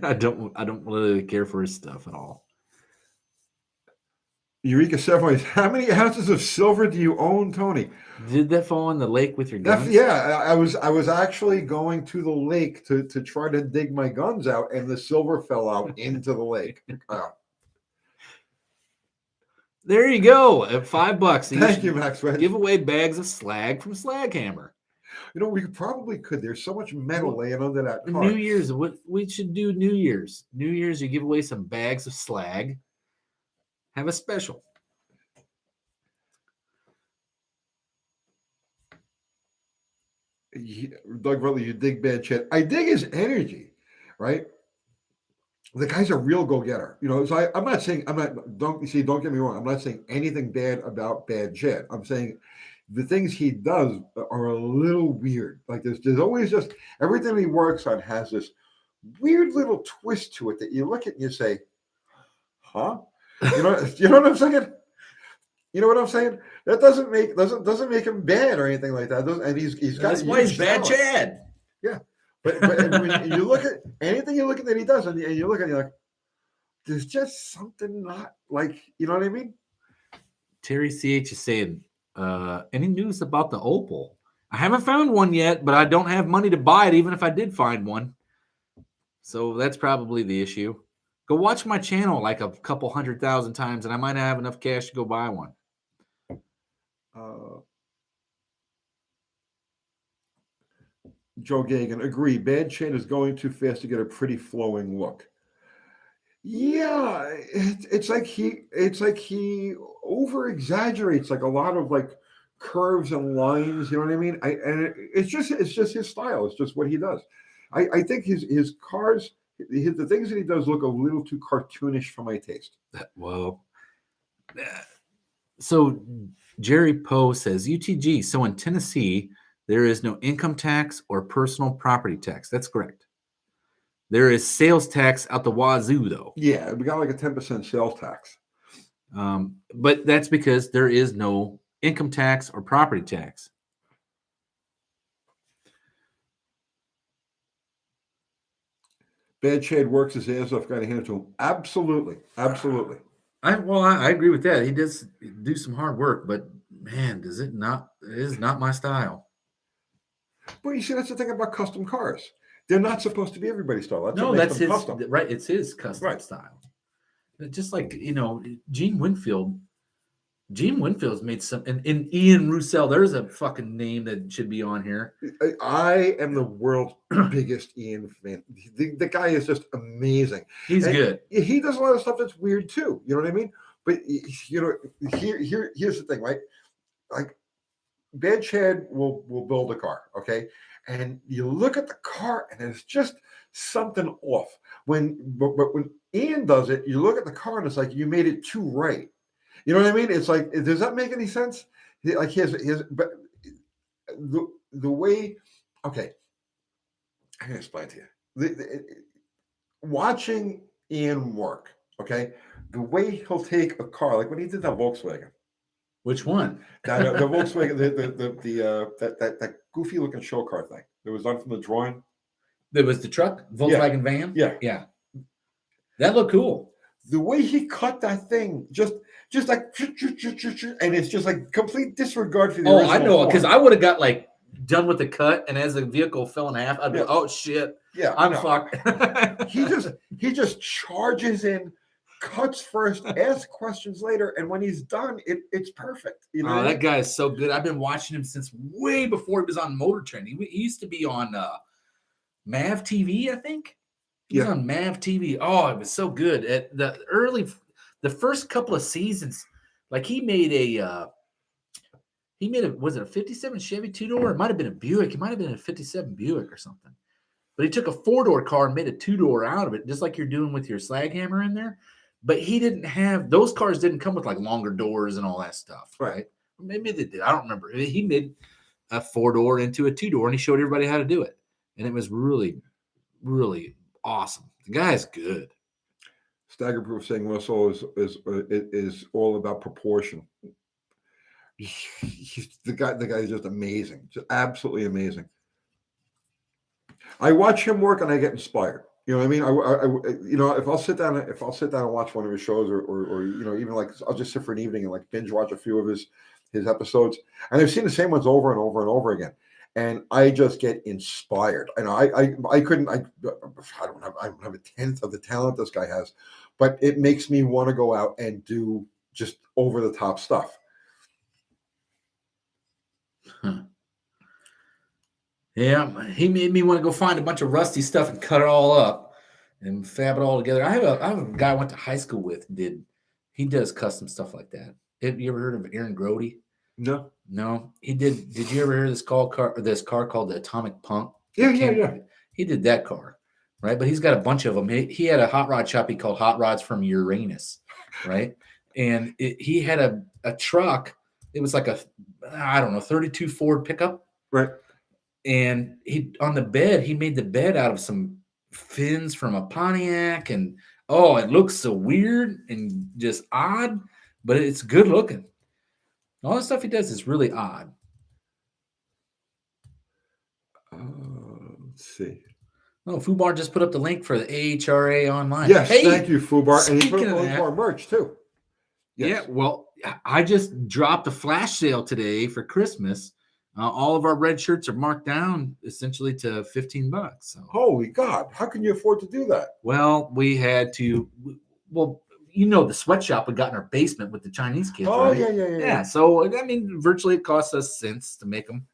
I don't really care for his stuff at all. Eureka 7 how many ounces of silver do you own, Tony? Did that fall in the lake with your guns? Yeah, I was actually going to the lake to try to dig my guns out, and the silver fell out into the lake. There you go. At $5. Thank you, Max. Give away bags of slag from Slag Hammer. We probably could. There's so much metal laying under that car. New Year's, what we should do New Year's. New Year's, you give away some bags of slag. Have a special. Doug Rutledge, you dig Bad Chad. I dig his energy, right? The guy's a real go-getter. So I'm not saying don't get me wrong. I'm not saying anything bad about Bad Chad. I'm saying the things he does are a little weird. Like there's always just everything he works on has this weird little twist to it that you look at and you say, huh? You know what I'm saying? You know what I'm saying? That doesn't make him bad or anything like that. And he's got. That's why he's Bad Chad. Yeah, but when you look at anything that he does, and you look at it, you're like, there's just something not like, you know what I mean? Terry CH is saying, any news about the Opal? I haven't found one yet, but I don't have money to buy it, even if I did find one. So that's probably the issue. Go watch my channel like a couple 100,000 times, and I might have enough cash to go buy one. Joe Gagan, agree. Bad shade is going too fast to get a pretty flowing look. Yeah, it's like he over exaggerates like a lot of like curves and lines. You know what I mean? It's just his style. It's just what he does. I think his cars, the things that he does look a little too cartoonish for my taste. Well, so Jerry Poe says UTG. So in Tennessee, there is no income tax or personal property tax. That's correct. There is sales tax out the wazoo, though. Yeah, we got like a 10% sales tax. But that's because there is no income tax or property tax. Bad Shade works his ass off. Got to hand it to him. Absolutely, absolutely. I agree with that. He does do some hard work, but man, it is not my style. Well, you see, that's the thing about custom cars. They're not supposed to be everybody's style. That's his custom. Right. It's his custom style. Just like Gene Winfield's made some, and Ian Roussel. There's a fucking name that should be on here. I am the world's biggest Ian fan. The guy is just amazing. He's good. He does a lot of stuff that's weird too. You know what I mean? But here's the thing, right? Like, Bad Chad will build a car, okay? And you look at the car, and there's just something off. But when Ian does it, you look at the car, and it's like you made it too right. You know what I mean? It's like, does that make any sense? Like but the way, okay, I can explain to you. Watching Ian work, okay, the way he'll take a car, like when he did that Volkswagen. Which one? The Volkswagen, that goofy looking show car thing that was done from the drawing. There was the truck, Volkswagen van. Yeah. That looked cool. The way he cut that thing, just like, and it's just like complete disregard for the original I know, form. because I would have got like done with the cut, and as the vehicle fell in half, I'd be like, oh shit, I'm fucked. he just charges in, cuts first, asks questions later, and when he's done, it's perfect. You know, that guy is so good. I've been watching him since way before he was on Motor Trend. He used to be on Mav TV, I think. He was on Mav TV. Oh, it was so good. At the first couple of seasons, like he made was it a 57 Chevy 2-door? It might have been a Buick. It might have been a 57 Buick or something. But he took a 4-door car and made a 2-door out of it, just like you're doing with your slag hammer in there. But he didn't have, those cars didn't come with like longer doors and all that stuff, right? Maybe they did. I don't remember. He made a 4-door into a 2-door, and he showed everybody how to do it. And it was really, really awesome. The guy's good. Staggerproof saying Russell is all about proportion. The guy is just amazing, just absolutely amazing. I watch him work and I get inspired. You know what I mean? I if I'll sit down and watch one of his shows, or even like I'll just sit for an evening and like binge watch a few of his episodes, and I've seen the same ones over and over and over again, and I just get inspired. And I don't have a tenth of the talent this guy has, but it makes me want to go out and do just over the top stuff. Yeah, he made me want to go find a bunch of rusty stuff and cut it all up and fab it all together. I have a guy I went to high school with. He does custom stuff like that. Have you ever heard of Aaron Grody? No. He did. Did you ever hear this car called the Atomic Punk? Yeah. He did that car, right? But he's got a bunch of them. He had a hot rod shop he called Hot Rods from Uranus, right? And he had a truck. It was like a 32 Ford pickup, right? And he made the bed out of some fins from a Pontiac, and it looks so weird and just odd, but it's good looking. All the stuff he does is really odd. Let's see. Oh, Fubar just put up the link for the AHRA online. Yes, thank you, Fubar. And he put up that, our merch too. Yes. Yeah, well, I just dropped a flash sale today for Christmas All of our red shirts are marked down essentially to $15. So, Holy God, how can you afford to do that? well, we had to. Well, the sweatshop we got in our basement with the Chinese kids, Oh, right? yeah. So I mean, virtually it costs us cents to make them.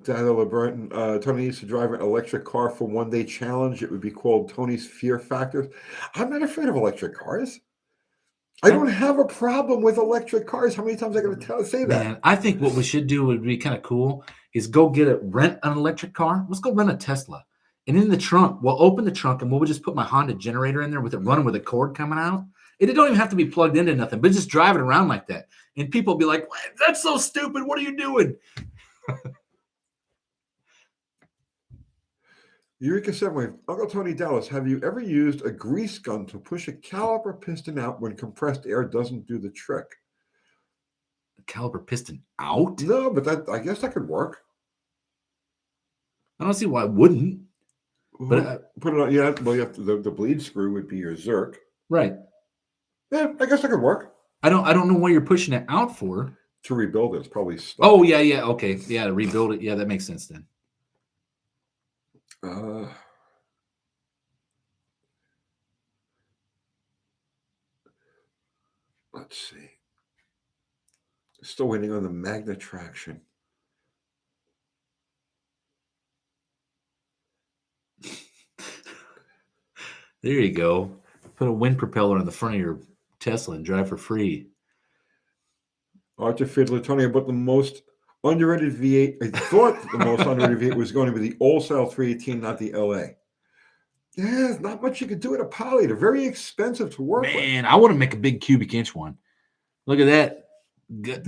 Daniel LeBurton, Tony needs to drive an electric car for one-day challenge. It would be called Tony's Fear Factor. I'm not afraid of electric cars. I don't have a problem with electric cars. How many times I got to say that? Man, I think what we should do would be kind of cool is rent an electric car. Let's go rent a Tesla. And in the trunk, we'll open the trunk and we'll just put my Honda generator in there with it running with a cord coming out. It don't even have to be plugged into nothing, but just drive it around like that. And people will be like, that's so stupid. What are you doing? Eureka 7, Uncle Tony Dallas, have you ever used a grease gun to push a caliper piston out when compressed air doesn't do the trick? Caliper piston out? No, but I guess that could work. I don't see why it wouldn't. But put it on. Yeah, well, you have to, the bleed screw would be your Zerk. Right. Yeah, I guess that could work. I don't know what you're pushing it out for. To rebuild it, it's probably stuck. Oh yeah, okay, yeah, to rebuild it. Yeah, that makes sense then. Let's see. Still waiting on the magnet traction. There you go. Put a wind propeller on the front of your Tesla and drive for free. Archer Fiddler, Tony, but the most underrated V8, I thought the most underrated V8 was going to be the old-style 318, not the LA. Yeah, there's not much you could do at a poly. They're very expensive to work with. Man, I want to make a big cubic inch one. Look at that.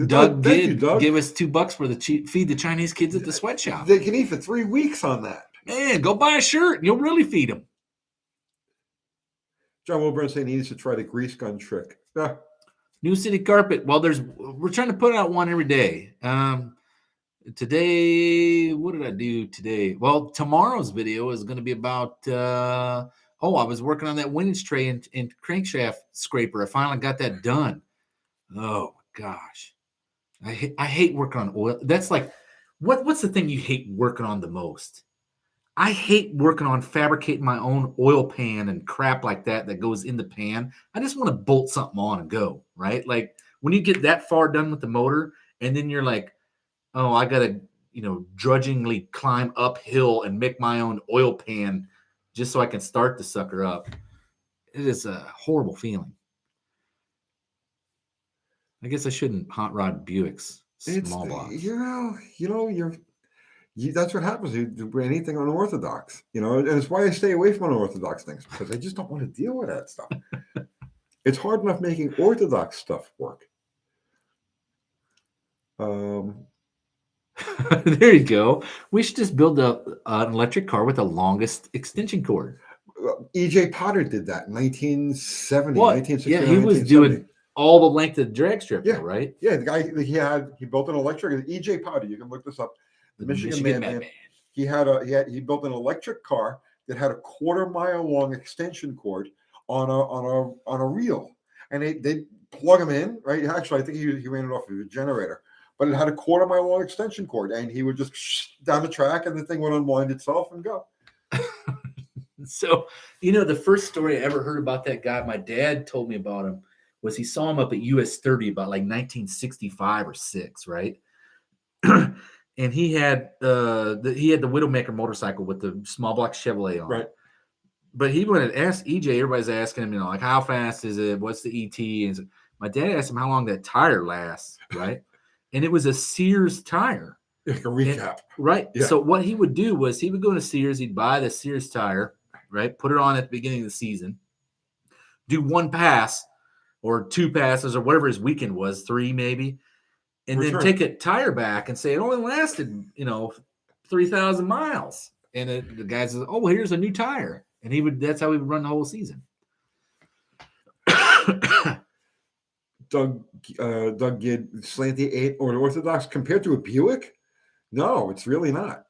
Doug gave us $2 for feed the Chinese kids at the sweatshop. They can eat for 3 weeks on that. Man, go buy a shirt and you'll really feed them. John Wilburn saying he needs to try the grease gun trick. Yeah. New City Carpet. Well, we're trying to put out one every day. Today, what did I do today? Well, tomorrow's video is going to be about. I was working on that windage tray and crankshaft scraper. I finally got that done. Oh my gosh, I hate working on oil. That's like, what's the thing you hate working on the most? I hate working on fabricating my own oil pan and crap like that goes in the pan. I just want to bolt something on and go, right? Like when you get that far done with the motor and then you're like, oh, I got to, drudgingly climb uphill and make my own oil pan just so I can start the sucker up. It is a horrible feeling. I guess I shouldn't hot rod Buicks, small blocks. That's what happens. You do anything unorthodox, and it's why I stay away from unorthodox things, because I just don't want to deal with that stuff. It's hard enough making orthodox stuff work. There you go. We should just build an electric car with the longest extension cord. E.J. Potter did that in 1970, what? 1960. Yeah, he was doing all the length of the drag strip, though, right? Yeah, the guy he built an electric. E.J. Potter, you can look this up. The Michigan man. He built an electric car that had a 1/4 mile long extension cord on a reel, and they plug him in, right? Actually, I think he ran it off of a generator, but it had a 1/4 mile long extension cord, and he would just down the track, and the thing would unwind itself and go. So, the first story I ever heard about that guy, my dad told me about him, was he saw him up at US 30 about like 1965 or 6, right? And he had the Widowmaker motorcycle with the small block Chevrolet on. Right. But he went and asked EJ, everybody's asking him, like, how fast is it? What's the ET? And so my dad asked him how long that tire lasts, right? And it was a Sears tire. Like a recap. Right. Yeah. So what he would do was he would go to Sears, he'd buy the Sears tire, right? Put it on at the beginning of the season, do 1 pass or 2 passes or whatever his weekend was, 3 maybe. And then take a tire back and say it only lasted, 3,000 miles. And the guy says, "Oh, well, here's a new tire." And that's how he would run the whole season. Doug Gidd, slanty 8 or an orthodox compared to a Buick? No, it's really not.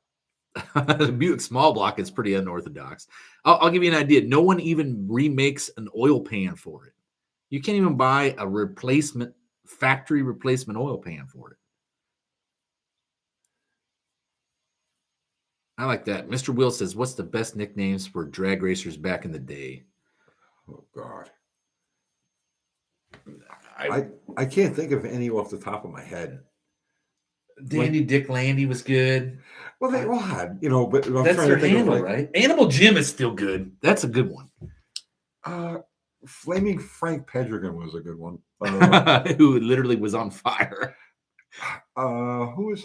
The Buick small block is pretty unorthodox. I'll give you an idea. No one even remakes an oil pan for it. You can't even buy a factory replacement oil pan for it. I like that. Mr. Will says, what's the best nicknames for drag racers back in the day? Oh, God. I can't think of any off the top of my head. Dandy Dick Landy was good. Well, they all had, but I'm That's trying their to think handle, of right? Animal Jim is still good. That's a good one. Flaming Frank Pedrigan was a good one. Who literally was on fire. Who is?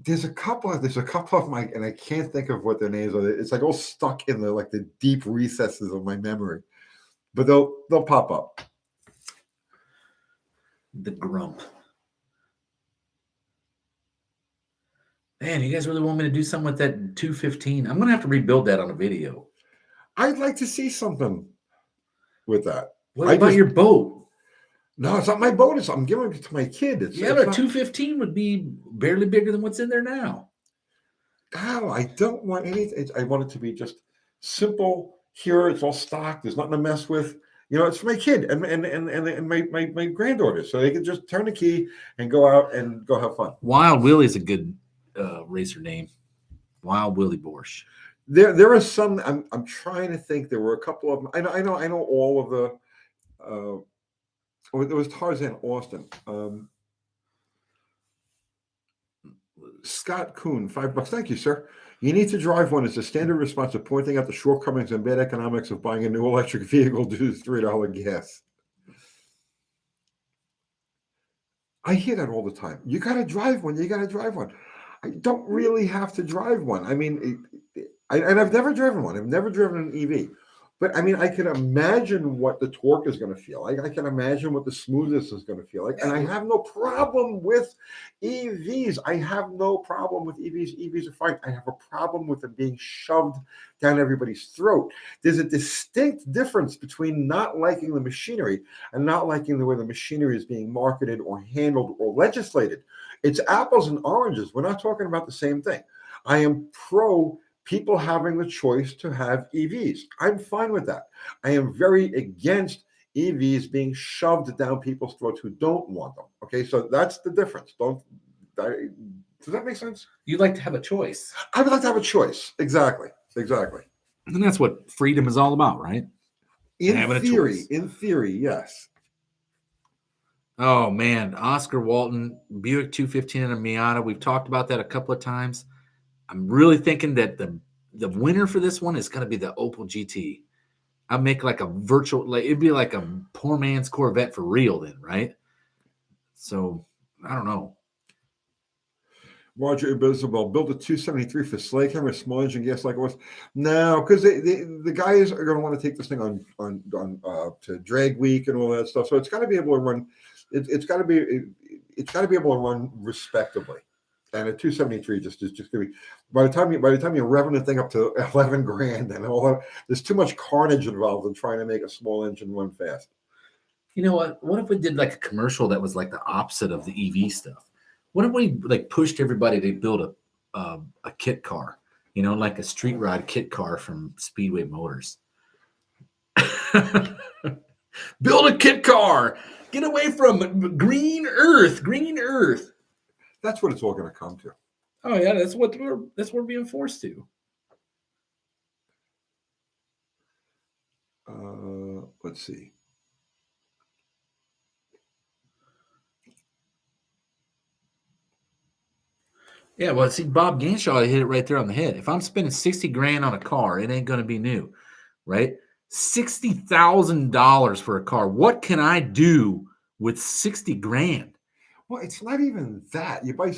There's a couple of my, and I can't think of what their names are. It's like all stuck in the deep recesses of my memory, but they'll pop up. The Grump. Man, you guys really want me to do something with that 215? I'm gonna have to rebuild that on a video. I'd like to see something with that. What about your boat? No, it's not my boat. I'm giving it to my kid. But a 215 would be barely bigger than what's in there now. Oh, I don't want anything. I want it to be just simple. Here, it's all stock. There's nothing to mess with. It's for my kid and my granddaughter, so they can just turn the key and go out and go have fun. Wild Willie's a good racer name. Wild Willie Borsch. There are some. I'm trying to think. There were a couple of them. I know all of the. There was Tarzan Austin. Scott Kuhn, $5. Thank you, sir. You need to drive one. It's a standard response to pointing out the shortcomings and bad economics of buying a new electric vehicle due to $3 gas. I hear that all the time. You got to drive one. You got to drive one. I don't really have to drive one. I mean, and I've never driven one. I've never driven an EV. But I mean, I can imagine what the torque is going to feel like. I can imagine what the smoothness is going to feel like. And I have no problem with EVs. I have no problem with EVs. EVs are fine. I have a problem with them being shoved down everybody's throat. There's a distinct difference between not liking the machinery and not liking the way the machinery is being marketed or handled or legislated. It's apples and oranges. We're not talking about the same thing. I am pro people having the choice to have EVs. I'm fine with that. I am very against EVs being shoved down people's throats who don't want them. Okay, so that's the difference. Does that make sense? You'd like to have a choice. I would like to have a choice. Exactly. And that's what freedom is all about, right? In theory, yes. Oh, man. Oscar Walton, Buick 215 and a Miata. We've talked about that a couple of times. I'm really thinking that the winner for this one is going to be the Opel GT. I'll make like a virtual, it'd be like a poor man's Corvette for real then, right? So, I don't know. Roger Isabel, build a 273 for sleigh camera, small engine gas like it was. No, because the guys are going to want to take this thing on to drag week and all that stuff. So it's got to be able to run. It's got to be able to run respectably. And a 273 just going to be by the time you're revving the thing up to 11 grand and all that, there's too much carnage involved in trying to make a small engine run fast. You know what? What if we did like a commercial that was like the opposite of the EV stuff? What if we like pushed everybody to build a kit car? Like a street ride kit car from Speedway Motors. Build a kit car. Get away from green earth. Green earth. That's what it's all going to come to. Oh yeah, that's what we're being forced to. Let's see. Yeah, well, see, Bob Ganshaw hit it right there on the head. If I'm spending 60 grand on a car, it ain't going to be new, right? $60,000 for a car. What can I do with 60 grand? Well, it's not even that. You buy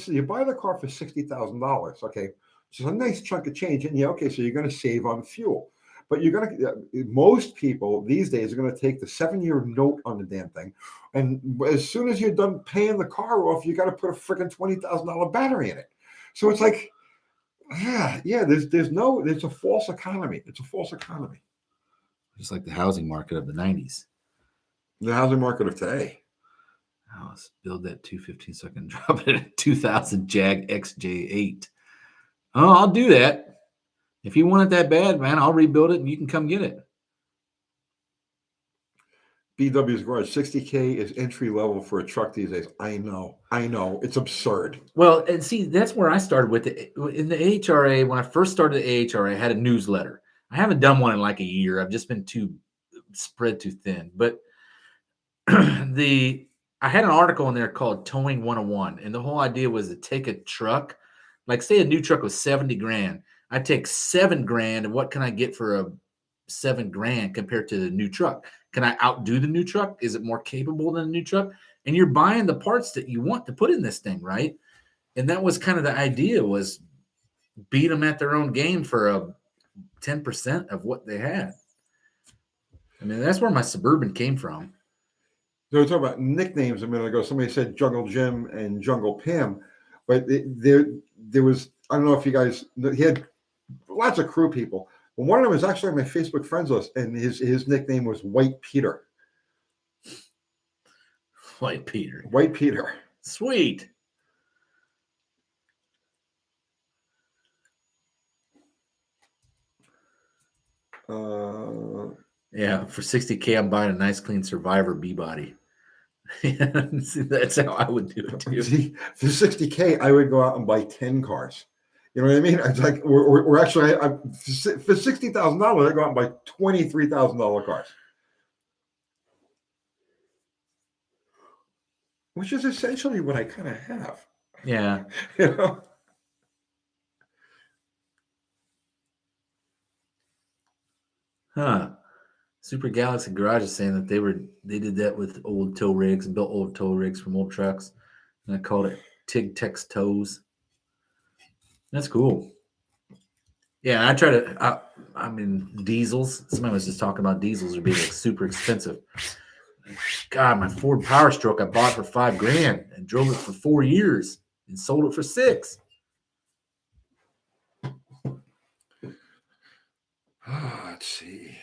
the car for $60,000. Okay, which is a nice chunk of change, and so you're going to save on fuel. But most people these days are going to take the 7-year note on the damn thing, and as soon as you're done paying the car off, you got to put a freaking $20,000 battery in it. So it's like, there's a false economy. It's a false economy. Just like the housing market of the 90s. The housing market of today. Oh, let's build that 215 so I can drop it at 2000 Jag XJ8. Oh, I'll do that. If you want it that bad, man, I'll rebuild it and you can come get it. BW's Garage, 60K is entry level for a truck these days. I know. It's absurd. Well, and see, that's where I started with it. In the AHRA, when I first started the AHRA, I had a newsletter. I haven't done one in like a year. I've just been spread too thin. But I had an article in there called Towing 101. And the whole idea was to take a truck, like say a new truck was 70 grand. I'd take 7 grand, and what can I get for a 7 grand compared to the new truck? Can I outdo the new truck? Is it more capable than the new truck? And you're buying the parts that you want to put in this thing, right? And that was kind of the idea, was beat them at their own game for a 10% of what they had. I mean, that's where my Suburban came from. So we're talking about nicknames a minute ago. Somebody said Jungle Jim and Jungle Pam, but there was, I don't know if you guys, he had lots of crew people. But one of them was actually on my Facebook friends list, and his nickname was White Peter. White Peter. White Peter. Sweet. Yeah, for 60K, I'm buying a nice, clean Survivor B-body. That's how I would do it too. See, for 60K, I would go out and buy 10 cars. You know what I mean? It's like we're actually for $60,000, I go out and buy $23,000 cars, which is essentially what I kind of have. Yeah. You know. Huh. Super Galaxy Garage is saying that they did that with old tow rigs and built old tow rigs from old trucks, and I called it Tig Tex Tows. That's cool. Yeah, I try to. I mean, diesels. Somebody was just talking about diesels are being like super expensive. God, my Ford Power Stroke I bought for $5 grand and drove it for 4 years and sold it for 6. Let's see.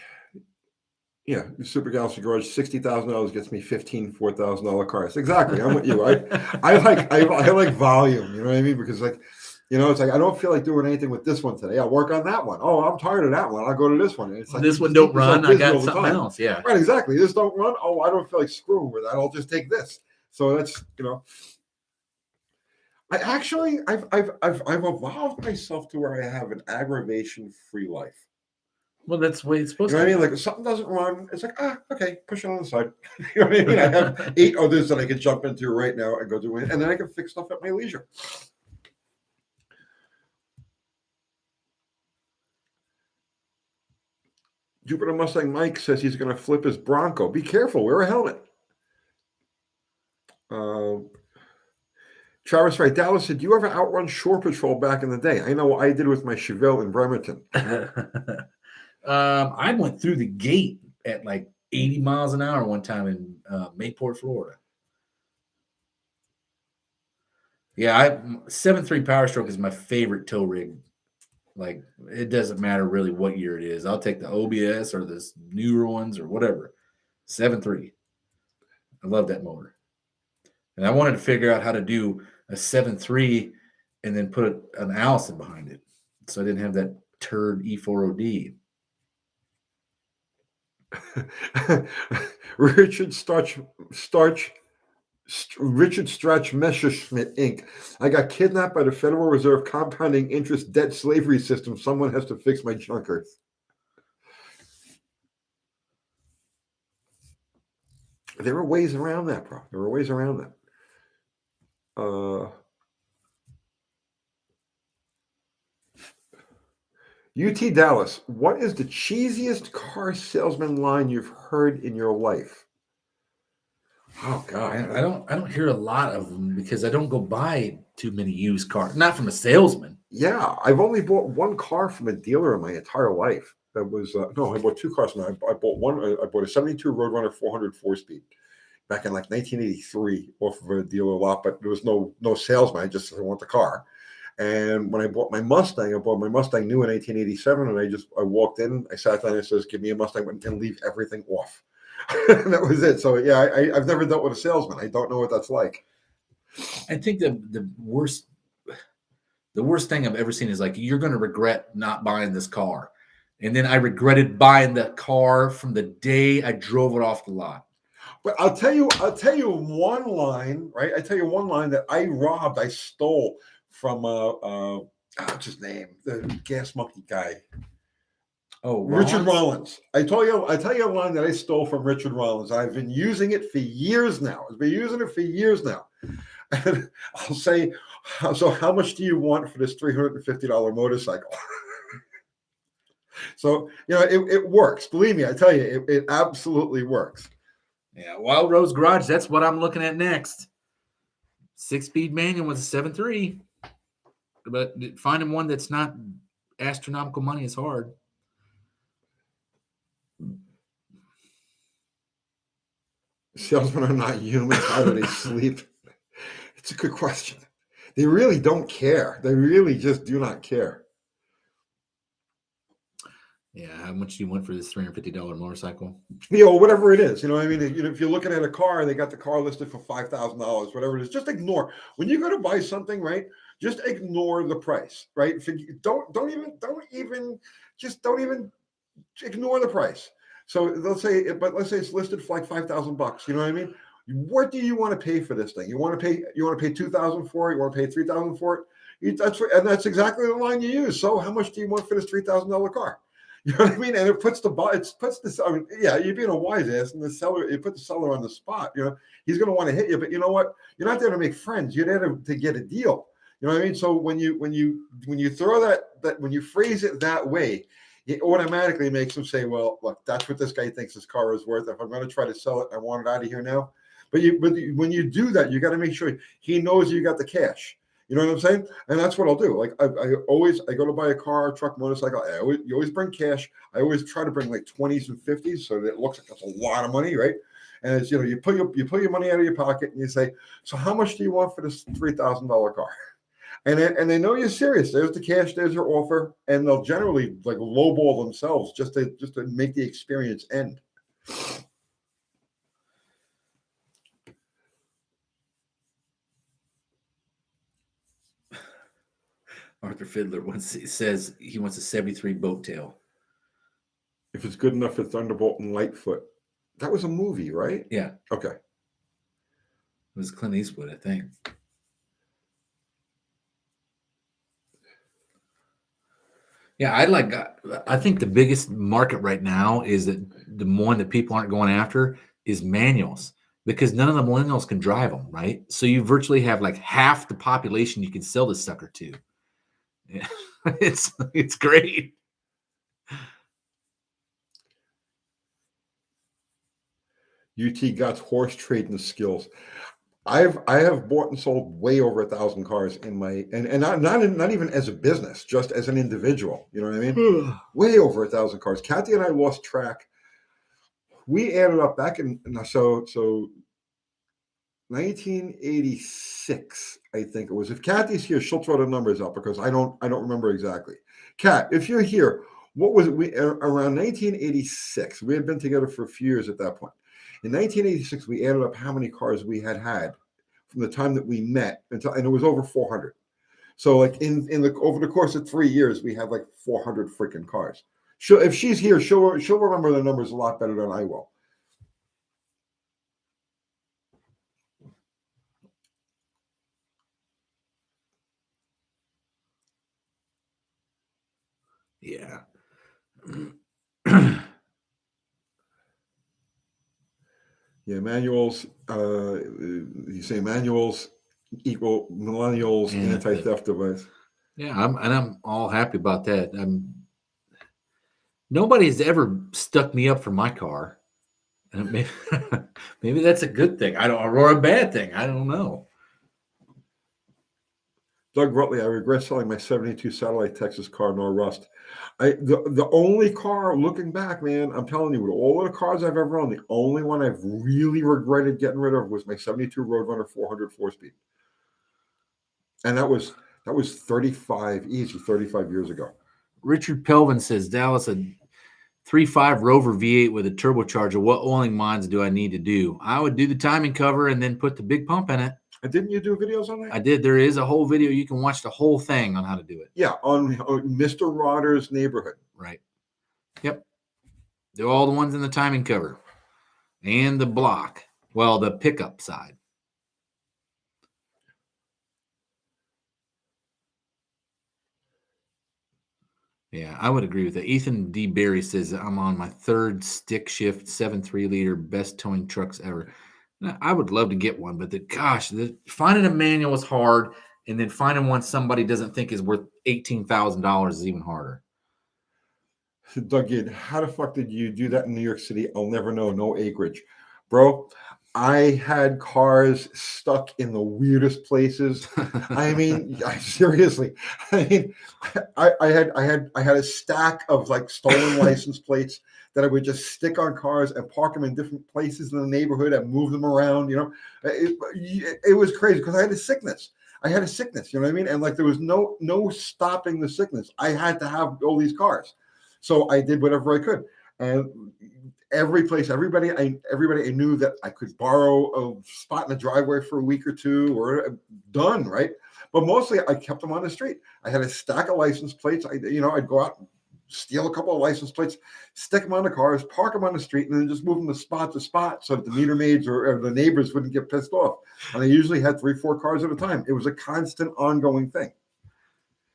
Yeah, Super Galaxy Garage, $60,000 gets me 15 $4,000 cars. Exactly, I'm with you. I like volume. You know what I mean? Because it's like I don't feel like doing anything with this one today. I'll work on that one. Oh, I'm tired of that one. I'll go to this one. And it's like this one don't run. I got something else. Yeah, right. Exactly. This don't run. Oh, I don't feel like screwing with that. I'll just take this. So that's I've evolved myself to where I have an aggravation-free life. Well, that's the way it's supposed to be. You know what I mean? Like if something doesn't run, it's like, okay, push it on the side. You know what I mean? I have 8 others that I can jump into right now and go do it, and then I can fix stuff at my leisure. Jupiter Mustang Mike says he's going to flip his Bronco. Be careful. Wear a helmet. Travis Wright, Dallas said, "Do you ever outrun Shore Patrol back in the day?" I know what I did with my Chevelle in Bremerton. I went through the gate at like 80 miles an hour one time in Mayport, Florida. Yeah, 7.3 Power Stroke is my favorite tow rig. Like, it doesn't matter really what year it is. I'll take the OBS or the newer ones or whatever. 7.3. I love that motor. And I wanted to figure out how to do a 7.3 and then put an Allison behind it, so I didn't have that turd E4OD. Richard Stretch Messerschmitt Inc. I got kidnapped by the Federal Reserve compounding interest debt slavery system. Someone has to fix my junkers. There are ways around that, bro. There are ways around that. UT Dallas, what is the cheesiest car salesman line you've heard in your life? Oh God, I don't hear a lot of them because I don't go buy too many used cars. Not from a salesman. Yeah, I've only bought one car from a dealer in my entire life. That was no, I bought 2 cars. I bought one. I bought a '72 Roadrunner 400 4-speed back in like 1983 off of a dealer lot, but there was no salesman. I just want the car. And when I bought my Mustang, I bought my Mustang new in 1887, and I walked in, I sat down, and it says, "Give me a Mustang and leave everything off." That was it. So yeah, I've never dealt with a salesman. I don't know what that's like. I think the worst The worst thing I've ever seen is like, you're going to regret not buying this car. And then I regretted buying the car from the day I drove it off the lot. But I'll tell you one line, right? I tell you one line that I stole from what's his name? The gas monkey guy. Oh, Richard Rollins. I tell you a line that I stole from Richard Rollins. I've been using it for years now. And I'll say, so how much do you want for this $350 motorcycle? So, it works. Believe me, I tell you, it absolutely works. Yeah, Wild Rose Garage, that's what I'm looking at next. 6-speed manual with a 7.3. But finding one that's not astronomical money is hard. Salesmen are not human. How do they sleep? It's a good question. They really don't care. They really just do not care. Yeah, how much do you want for this $350 motorcycle? Whatever it is. I mean, if you're looking at a car, they got the car listed for $5,000, whatever it is. Just ignore. When you go to buy something, right? Just ignore the price, right? Don't even ignore the price. So let's say it's listed for like $5,000. You know what I mean? What do you want to pay for this thing? You want to pay $2,000 for it? You want to pay $3,000 for it? That's exactly the line you use. So how much do you want for this $3,000 car? You know what I mean? And it puts this. I mean, yeah, you're being a wise ass, and you put the seller on the spot. He's going to want to hit you, but you know what? You're not there to make friends. You're there to get a deal. You know what I mean? So when you throw that when you phrase it that way, it automatically makes them say, well, look, that's what this guy thinks this car is worth. If I'm going to try to sell it, I want it out of here now. But when you do that, you got to make sure he knows you got the cash. You know what I'm saying? And that's what I'll do. Like I go to buy a car, truck, motorcycle. You always bring cash. I always try to bring like 20s and 50s so that it looks like it's a lot of money, right? And it's you pull your money out of your pocket and you say, so how much do you want for this $3,000 car? And they know you're serious. There's the cash. There's your offer, and they'll generally like lowball themselves just to make the experience end. Arthur Fiddler says he wants a 73 boat tail. If it's good enough for Thunderbolt and Lightfoot. That was a movie, right? Yeah. Okay. It was Clint Eastwood, I think. Yeah, I think the biggest market right now is that the one that people aren't going after is manuals, because none of the millennials can drive them, right? So you virtually have like half the population you can sell this sucker to. Yeah. It's great. UT got horse trading skills. I have bought and sold way over 1,000 cars in my and not even as a business, just as an individual. You know what I mean? Way over 1,000 cars. Kathy and I lost track. We added up back in 1986, I think it was. If Kathy's here, she'll throw the numbers up because I don't remember exactly. Kat, if you're here, what was it? Around 1986? We had been together for a few years at that point. In 1986, we added up how many cars we had from the time that we met and it was over 400. So like over the course of 3 years, we had like 400 freaking cars. If she's here, she'll remember the numbers a lot better than I will. Yeah. Yeah, manuals. You say manuals equal millennials anti-theft device. Yeah, I'm all happy about that. Nobody's ever stuck me up for my car. Maybe, maybe that's a good thing. Or a bad thing. I don't know. Doug Rutley, I regret selling my 72 Satellite Texas car, no rust. The only car, looking back, man, I'm telling you, with all of the cars I've ever owned, the only one I've really regretted getting rid of was my 72 Roadrunner 400 4-speed. And that was 35 years ago. Richard Pelvin says, Dallas, a 3.5 Rover V8 with a turbocharger. What oiling mods do I need to do? I would do the timing cover and then put the big pump in it. And didn't you do videos on that? I did. There is a whole video. You can watch the whole thing on how to do it. Yeah, on Mr. Rodder's neighborhood. Right. Yep. They're all the ones in the timing cover and the block. Well, the pickup side. Yeah, I would agree with that. Ethan D. Berry says, I'm on my third stick shift, 7.3 liter, best towing trucks ever. Now, I would love to get one, but finding a manual is hard, and then finding one somebody doesn't think is worth $18,000 is even harder. Doug, how the fuck did you do that in New York City? I'll never know. No acreage. Bro, I had cars stuck in the weirdest places. I mean, seriously. I mean, I had a stack of like stolen license plates that I would just stick on cars and park them in different places in the neighborhood and move them around. You know, it was crazy because I had a sickness. You know what I mean? And like there was no stopping the sickness. I had to have all these cars. So I did whatever I could, and everybody I knew that I could borrow a spot in the driveway for a week or two, or done, right? But mostly I kept them on the street. I had a stack of license plates. I'd go out, steal a couple of license plates, stick them on the cars, park them on the street, and then just move them to spot so that the meter maids or the neighbors wouldn't get pissed off. And I usually had 3-4 cars at a time. It was a constant, ongoing thing.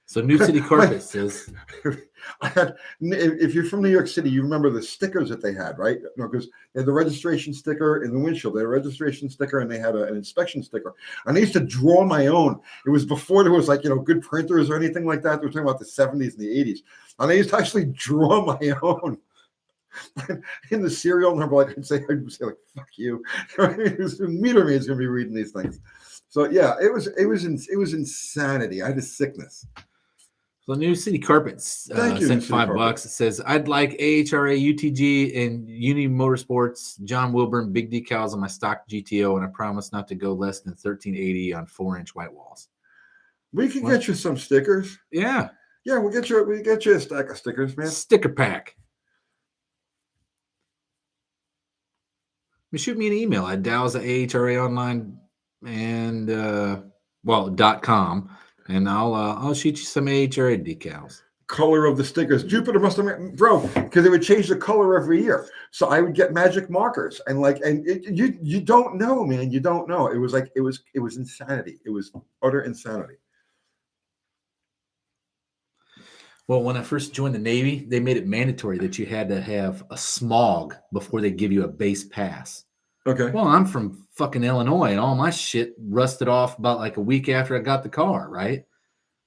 So New City Carpet says, if you're from New York City, you remember the stickers that they had, right? No, because they had the registration sticker in the windshield. They had a registration sticker and they had an inspection sticker. And I used to draw my own. It was before there was good printers or anything like that. They were talking about the 70s and the 80s. And I used to actually draw my own. In the serial number, I'd say like, fuck you. Meter maid's gonna be reading these things. So yeah, it was insanity. I had a sickness. So New City Carpets sent $5. It says, I'd like AHRA, UTG, and Uni Motorsports, John Wilburn, big decals on my stock GTO, and I promise not to go less than 1380 on 4-inch white walls. We can get you some stickers. Yeah. Yeah, we get you a stack of stickers, man. Sticker pack. Shoot me an email at Dallas@AHRA online and .com. And I'll shoot you some AHRA decals. Color of the stickers. Jupiter must have, bro, because they would change the color every year. So I would get magic markers you don't know, man. You don't know. It was insanity. It was utter insanity. Well, when I first joined the Navy, they made it mandatory that you had to have a smog before they give you a base pass. Okay. Well, I'm from fucking Illinois, and all my shit rusted off about like a week after I got the car, right?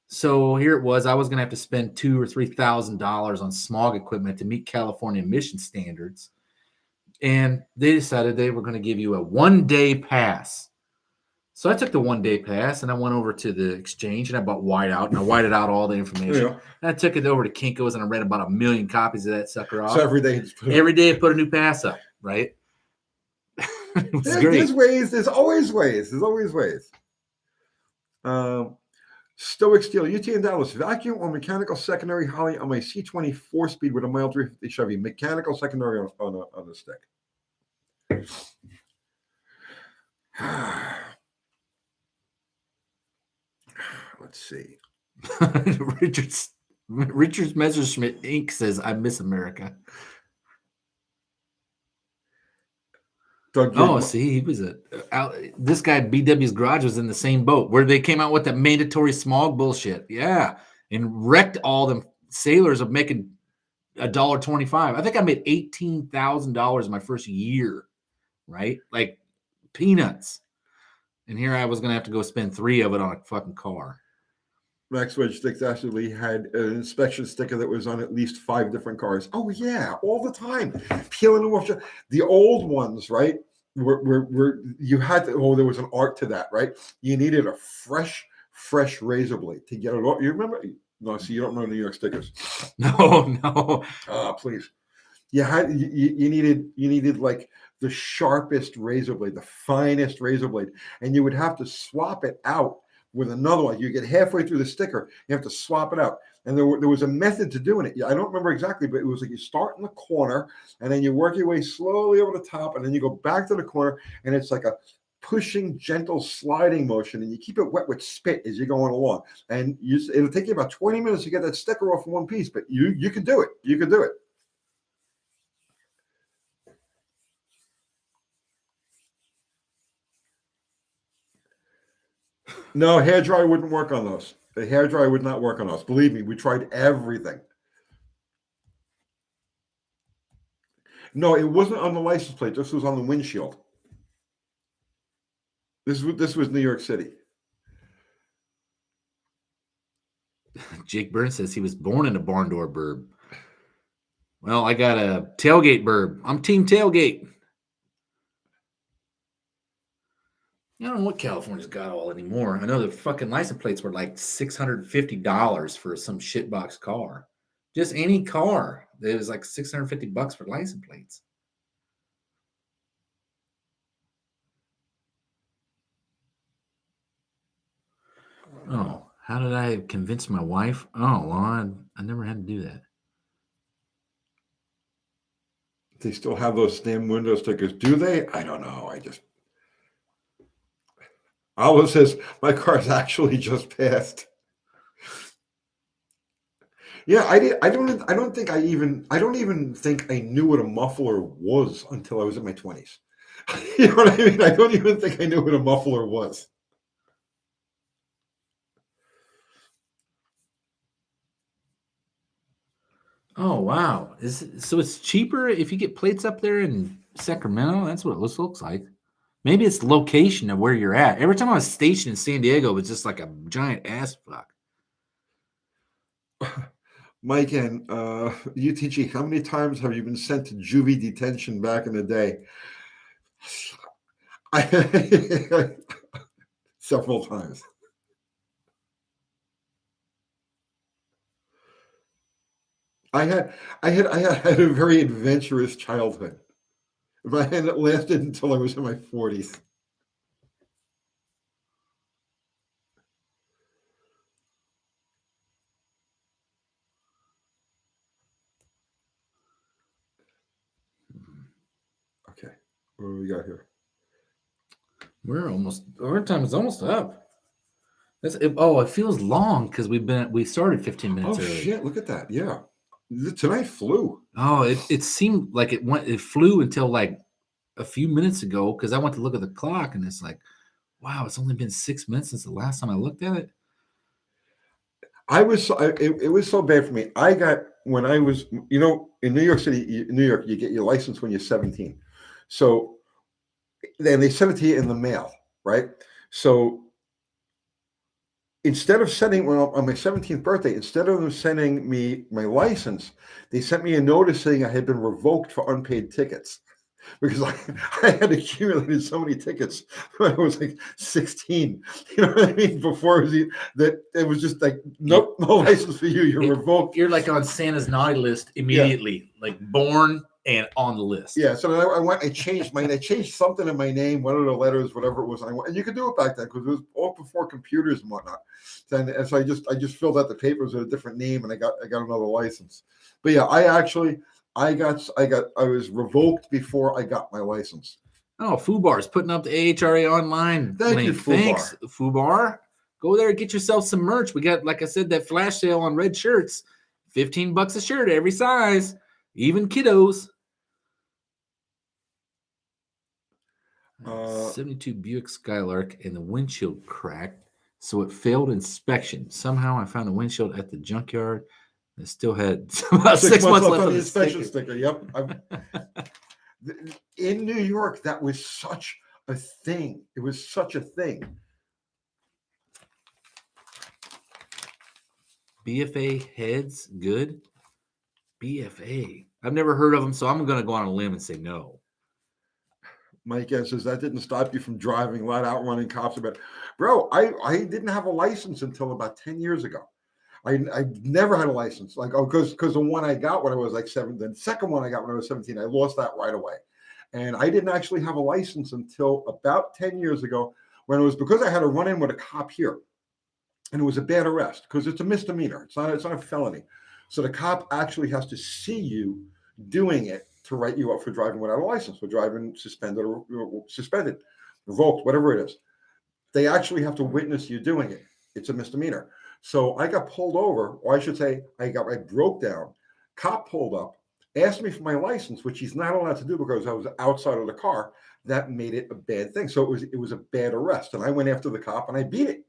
So here it was. I was going to have to spend $2,000 or $3,000 on smog equipment to meet California emission standards. And they decided they were going to give you a 1-day pass. So I took the 1-day pass, and I went over to the exchange, and I bought whiteout, and I whited out all the information. Yeah. And I took it over to Kinko's, and I read about 1 million copies of that sucker off. So every day I put a new pass up, right? There's ways. There's always ways. Stoic Steel, UT in Dallas, vacuum or mechanical secondary Holly on my C20 4-speed with a mild 350 Chevy. Mechanical secondary on the stick. Let's see. Richard's Messerschmitt Inc. says, I miss America. See, he was this guy BW's Garage was in the same boat where they came out with that mandatory smog bullshit. Yeah. And wrecked all them sailors of making $1.25. I think I made $18,000 my first year, right? Like peanuts. And here I was going to have to go spend 3 of it on a fucking car. Max Wedge Sticks actually had an inspection sticker that was on at least 5 different cars. Oh yeah, all the time, peeling them off. The old ones, right? Were you had to? Oh, there was an art to that, right? You needed a fresh razor blade to get it off. You remember? No, see, you don't remember New York stickers. No. Please. You needed like the sharpest razor blade, the finest razor blade, and you would have to swap it out with another one. You get halfway through the sticker, you have to swap it out. And there was a method to doing it. I don't remember exactly, but it was like you start in the corner and then you work your way slowly over the top and then you go back to the corner and it's like pushing, gentle sliding motion, and you keep it wet with spit as you're going along. And it'll take you about 20 minutes to get that sticker off in one piece, but you can do it. You can do it. No, hairdryer wouldn't work on those. The hairdryer would not work on those. Believe me, we tried everything. No, it wasn't on the license plate. This was on the windshield. This was New York City. Jake Burns says he was born in a barn door burb. Well, I got a tailgate burb. I'm team tailgate. I don't know what California's got all anymore. I know the fucking license plates were like $650 for some shitbox car. Just any car. It was like $650 for license plates. Oh, how did I convince my wife? Oh, well, I never had to do that. They still have those damn window stickers. Do they? I don't know. All it says, my car's actually just passed. Yeah, I don't even think I knew what a muffler was until I was in my 20s. You know what I mean? I don't even think I knew what a muffler was. Oh, wow. So it's cheaper if you get plates up there in Sacramento? That's what it looks like. Maybe it's location of where you're at. Every time I was stationed in San Diego, it's just like a giant ass fuck. Mike and UTG, how many times have you been sent to juvie detention back in the day? Several times. I had a very adventurous childhood. And it lasted until I was in my 40s. Okay, what do we got here? Our time is almost up. It feels long because we started 15 minutes early. Oh shit, look at that. Yeah. Tonight flew. Oh, it seemed like it flew until like a few minutes ago because I went to look at the clock and it's like, wow, it's only been 6 minutes since the last time I looked at it. It was so bad for me. I got, when I was, in New York City, New York, you get your license when you're 17. So then they send it to you in the mail, right? So instead of sending, on my 17th birthday, instead of them sending me my license, they sent me a notice saying I had been revoked for unpaid tickets. Because I had accumulated so many tickets when I was like 16. You know what I mean? Before it was just like, nope, no license for you. You're revoked. You're like on Santa's naughty list immediately, like born and on the list. Yeah. So I changed something in my name, one of the letters, whatever it was. And you could do it back then because it was all before computers and whatnot. And so I just filled out the papers with a different name and I got another license. But yeah, I was revoked before I got my license. Oh, Fubar's putting up the AHRA online. Thank you, Fubar. Thanks, Fubar. Go there and get yourself some merch. We got, like I said, that flash sale on red shirts. $15 a shirt, every size, even kiddos. 72 Buick Skylark and the windshield cracked, so it failed inspection. Somehow I found the windshield at the junkyard. It still had about 6 months left on the inspection sticker. Yep. In New York, that was such a thing. It was such a thing. BFA heads, good. BFA. I've never heard of them, so I'm going to go on a limb and say no. Mike says that didn't stop you from driving, let out running cops about. Bro, I didn't have a license until about 10 years ago. I never had a license, because the one I got when I was like 7, the second one I got when I was 17, I lost that right away. And I didn't actually have a license until about 10 years ago when it was because I had a run-in with a cop here. And it was a bad arrest because it's a misdemeanor. It's not a felony. So the cop actually has to see you doing it to write you up for driving without a license, for driving suspended. revoked, whatever it is. They actually have to witness you doing it. It's a misdemeanor. So I got pulled over, or I should say, I broke down. Cop pulled up, asked me for my license, which he's not allowed to do because I was outside of the car. That made it a bad thing. So it was a bad arrest, and I went after the cop and I beat it.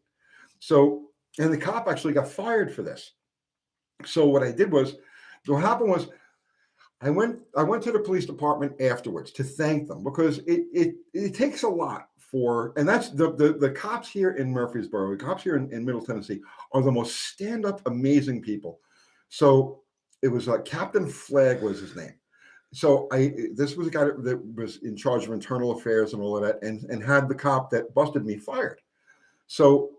So, and the cop actually got fired for this. So what I did was, what happened was, I went to the police department afterwards to thank them, because it takes a lot for, and that's the cops here in Murfreesboro, the cops here in Middle Tennessee are the most stand-up, amazing people. So it was Captain Flagg was his name. So this was a guy that was in charge of internal affairs and all of that, and had the cop that busted me fired. So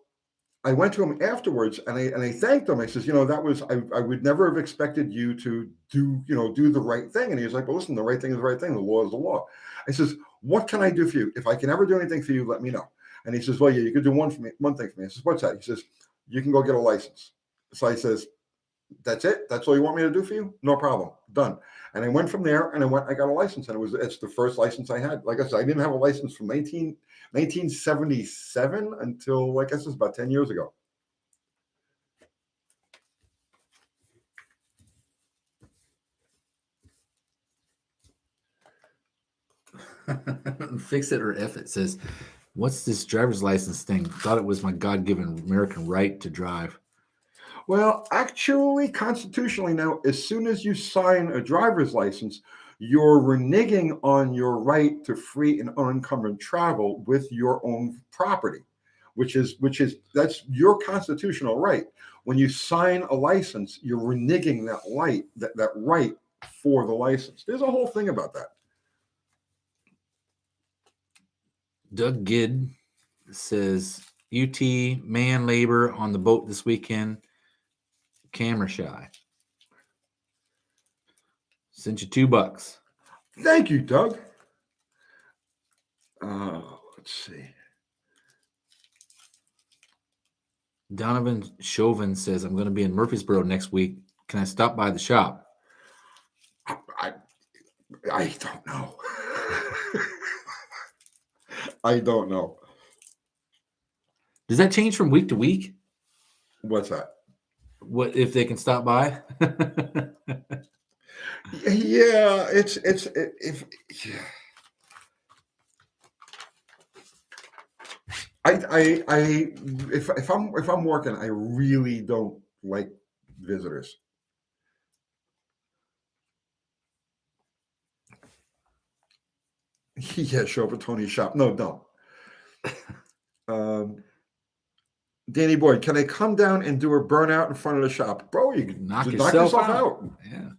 I went to him afterwards, and I thanked him. I says, that was, I would never have expected you to do the right thing. And he was like, well, listen, the right thing is the right thing. The law is the law. I says, what can I do for you? If I can ever do anything for you, let me know. And he says, well, yeah, you could do one thing for me. I says, what's that? He says, you can go get a license. So I says, that's it? That's all you want me to do for you? No problem. Done. And I went from there, and I got a license, and it's the first license I had. Like I said, I didn't have a license from 1977 until, I guess, it's about 10 years ago. Fix it or F it says, what's this driver's license thing? Thought it was my God-given American right to drive. Well, actually, constitutionally now, as soon as you sign a driver's license, you're reneging on your right to free and unencumbered travel with your own property, which is that's your constitutional right. When you sign a license, you're reneging that right for the license. There's a whole thing about that. Doug Gidd says, UT man labor on the boat this weekend. Camera shy. Sent you $2. Thank you, Doug. Let's see. Donovan Chauvin says, I'm going to be in Murfreesboro next week. Can I stop by the shop? I don't know. I don't know. Does that change from week to week? What's that? What if they can stop by? Yeah, if I'm working, I really don't like visitors. Yeah, show up at Tony's shop. No, don't. Danny Boy, can I come down and do a burnout in front of the shop? Bro, you can knock yourself out. Yeah.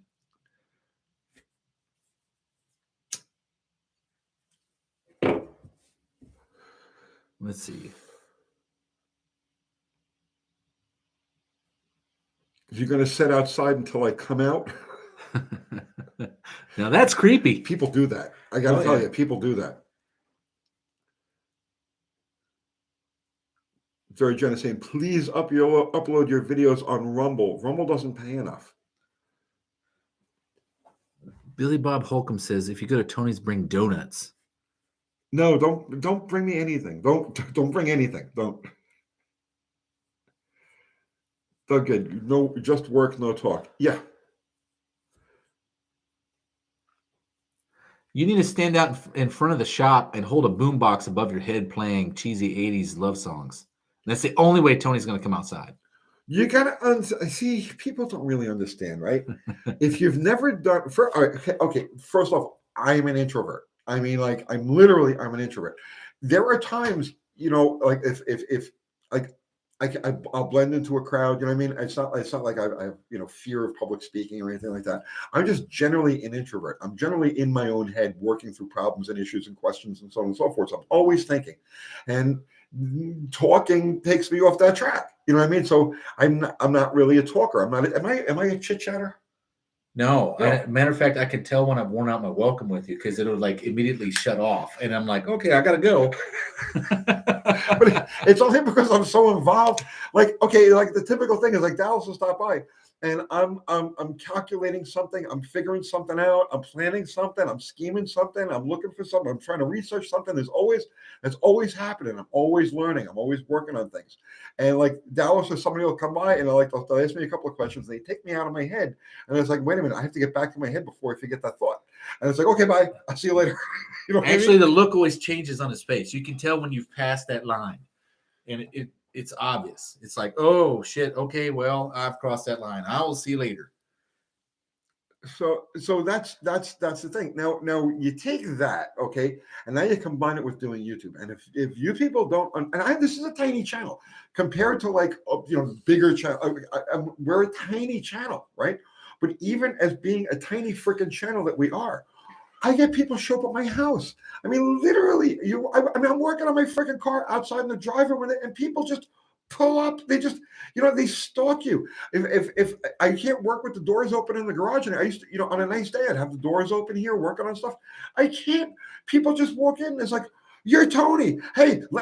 Let's see. You're going to sit outside until I come out? Now that's creepy. People do that. I got to tell you, people do that. Jerry Jenna saying, please upload your videos on Rumble. Rumble doesn't pay enough. Billy Bob Holcomb says, if you go to Tony's, bring donuts. No, don't bring me anything. Don't bring anything. Don't. Doug, good. No, just work, no talk. Yeah. You need to stand out in front of the shop and hold a boombox above your head playing cheesy 80s love songs. That's the only way Tony's going to come outside. You got to see, people don't really understand, right? If you've never done, okay, first off, I'm an introvert. I mean, like, I'm an introvert. There are times, like if like I'll blend into a crowd, you know what I mean? It's not like I have, fear of public speaking or anything like that. I'm just generally an introvert. I'm generally in my own head, working through problems and issues and questions and so on and so forth. So I'm always thinking, and talking takes me off that track. You know what I mean? So I'm not really a talker. Am I a chit chatter? No. Matter of fact, I can tell when I've worn out my welcome with you, because it'll like immediately shut off, and I'm like, okay, I gotta go. But it's only because I'm so involved. Like, okay, like the typical thing is like Dallas will stop by. and I'm calculating something, I'm figuring something out, I'm planning something, I'm scheming something, I'm looking for something, I'm trying to research something. That's always happening. I'm always learning. I'm always working on things. And like Dallas or somebody will come by and they'll ask me a couple of questions. They take me out of my head, and it's like, wait a minute, I have to get back to my head before I forget that thought. And it's like, okay, bye. I'll see you later. You know what Actually, I mean? the look always changes on his face. You can tell when you've passed that line, and it's obvious. It's like, oh shit, okay, well, I've crossed that line. I will see you later. So that's the thing. Now you take that, okay, and now you combine it with doing YouTube. And if you people don't, this is a tiny channel compared to like bigger channel. We're a tiny channel, right? But even as being a tiny freaking channel that we are, I get people show up at my house. I mean, literally, I'm working on my freaking car outside in the driveway, and people just pull up. They just, they stalk you. If I can't work with the doors open in the garage, and I used to, on a nice day, I'd have the doors open here, working on stuff. I can't. People just walk in. And it's like, you're Tony. Hey, let me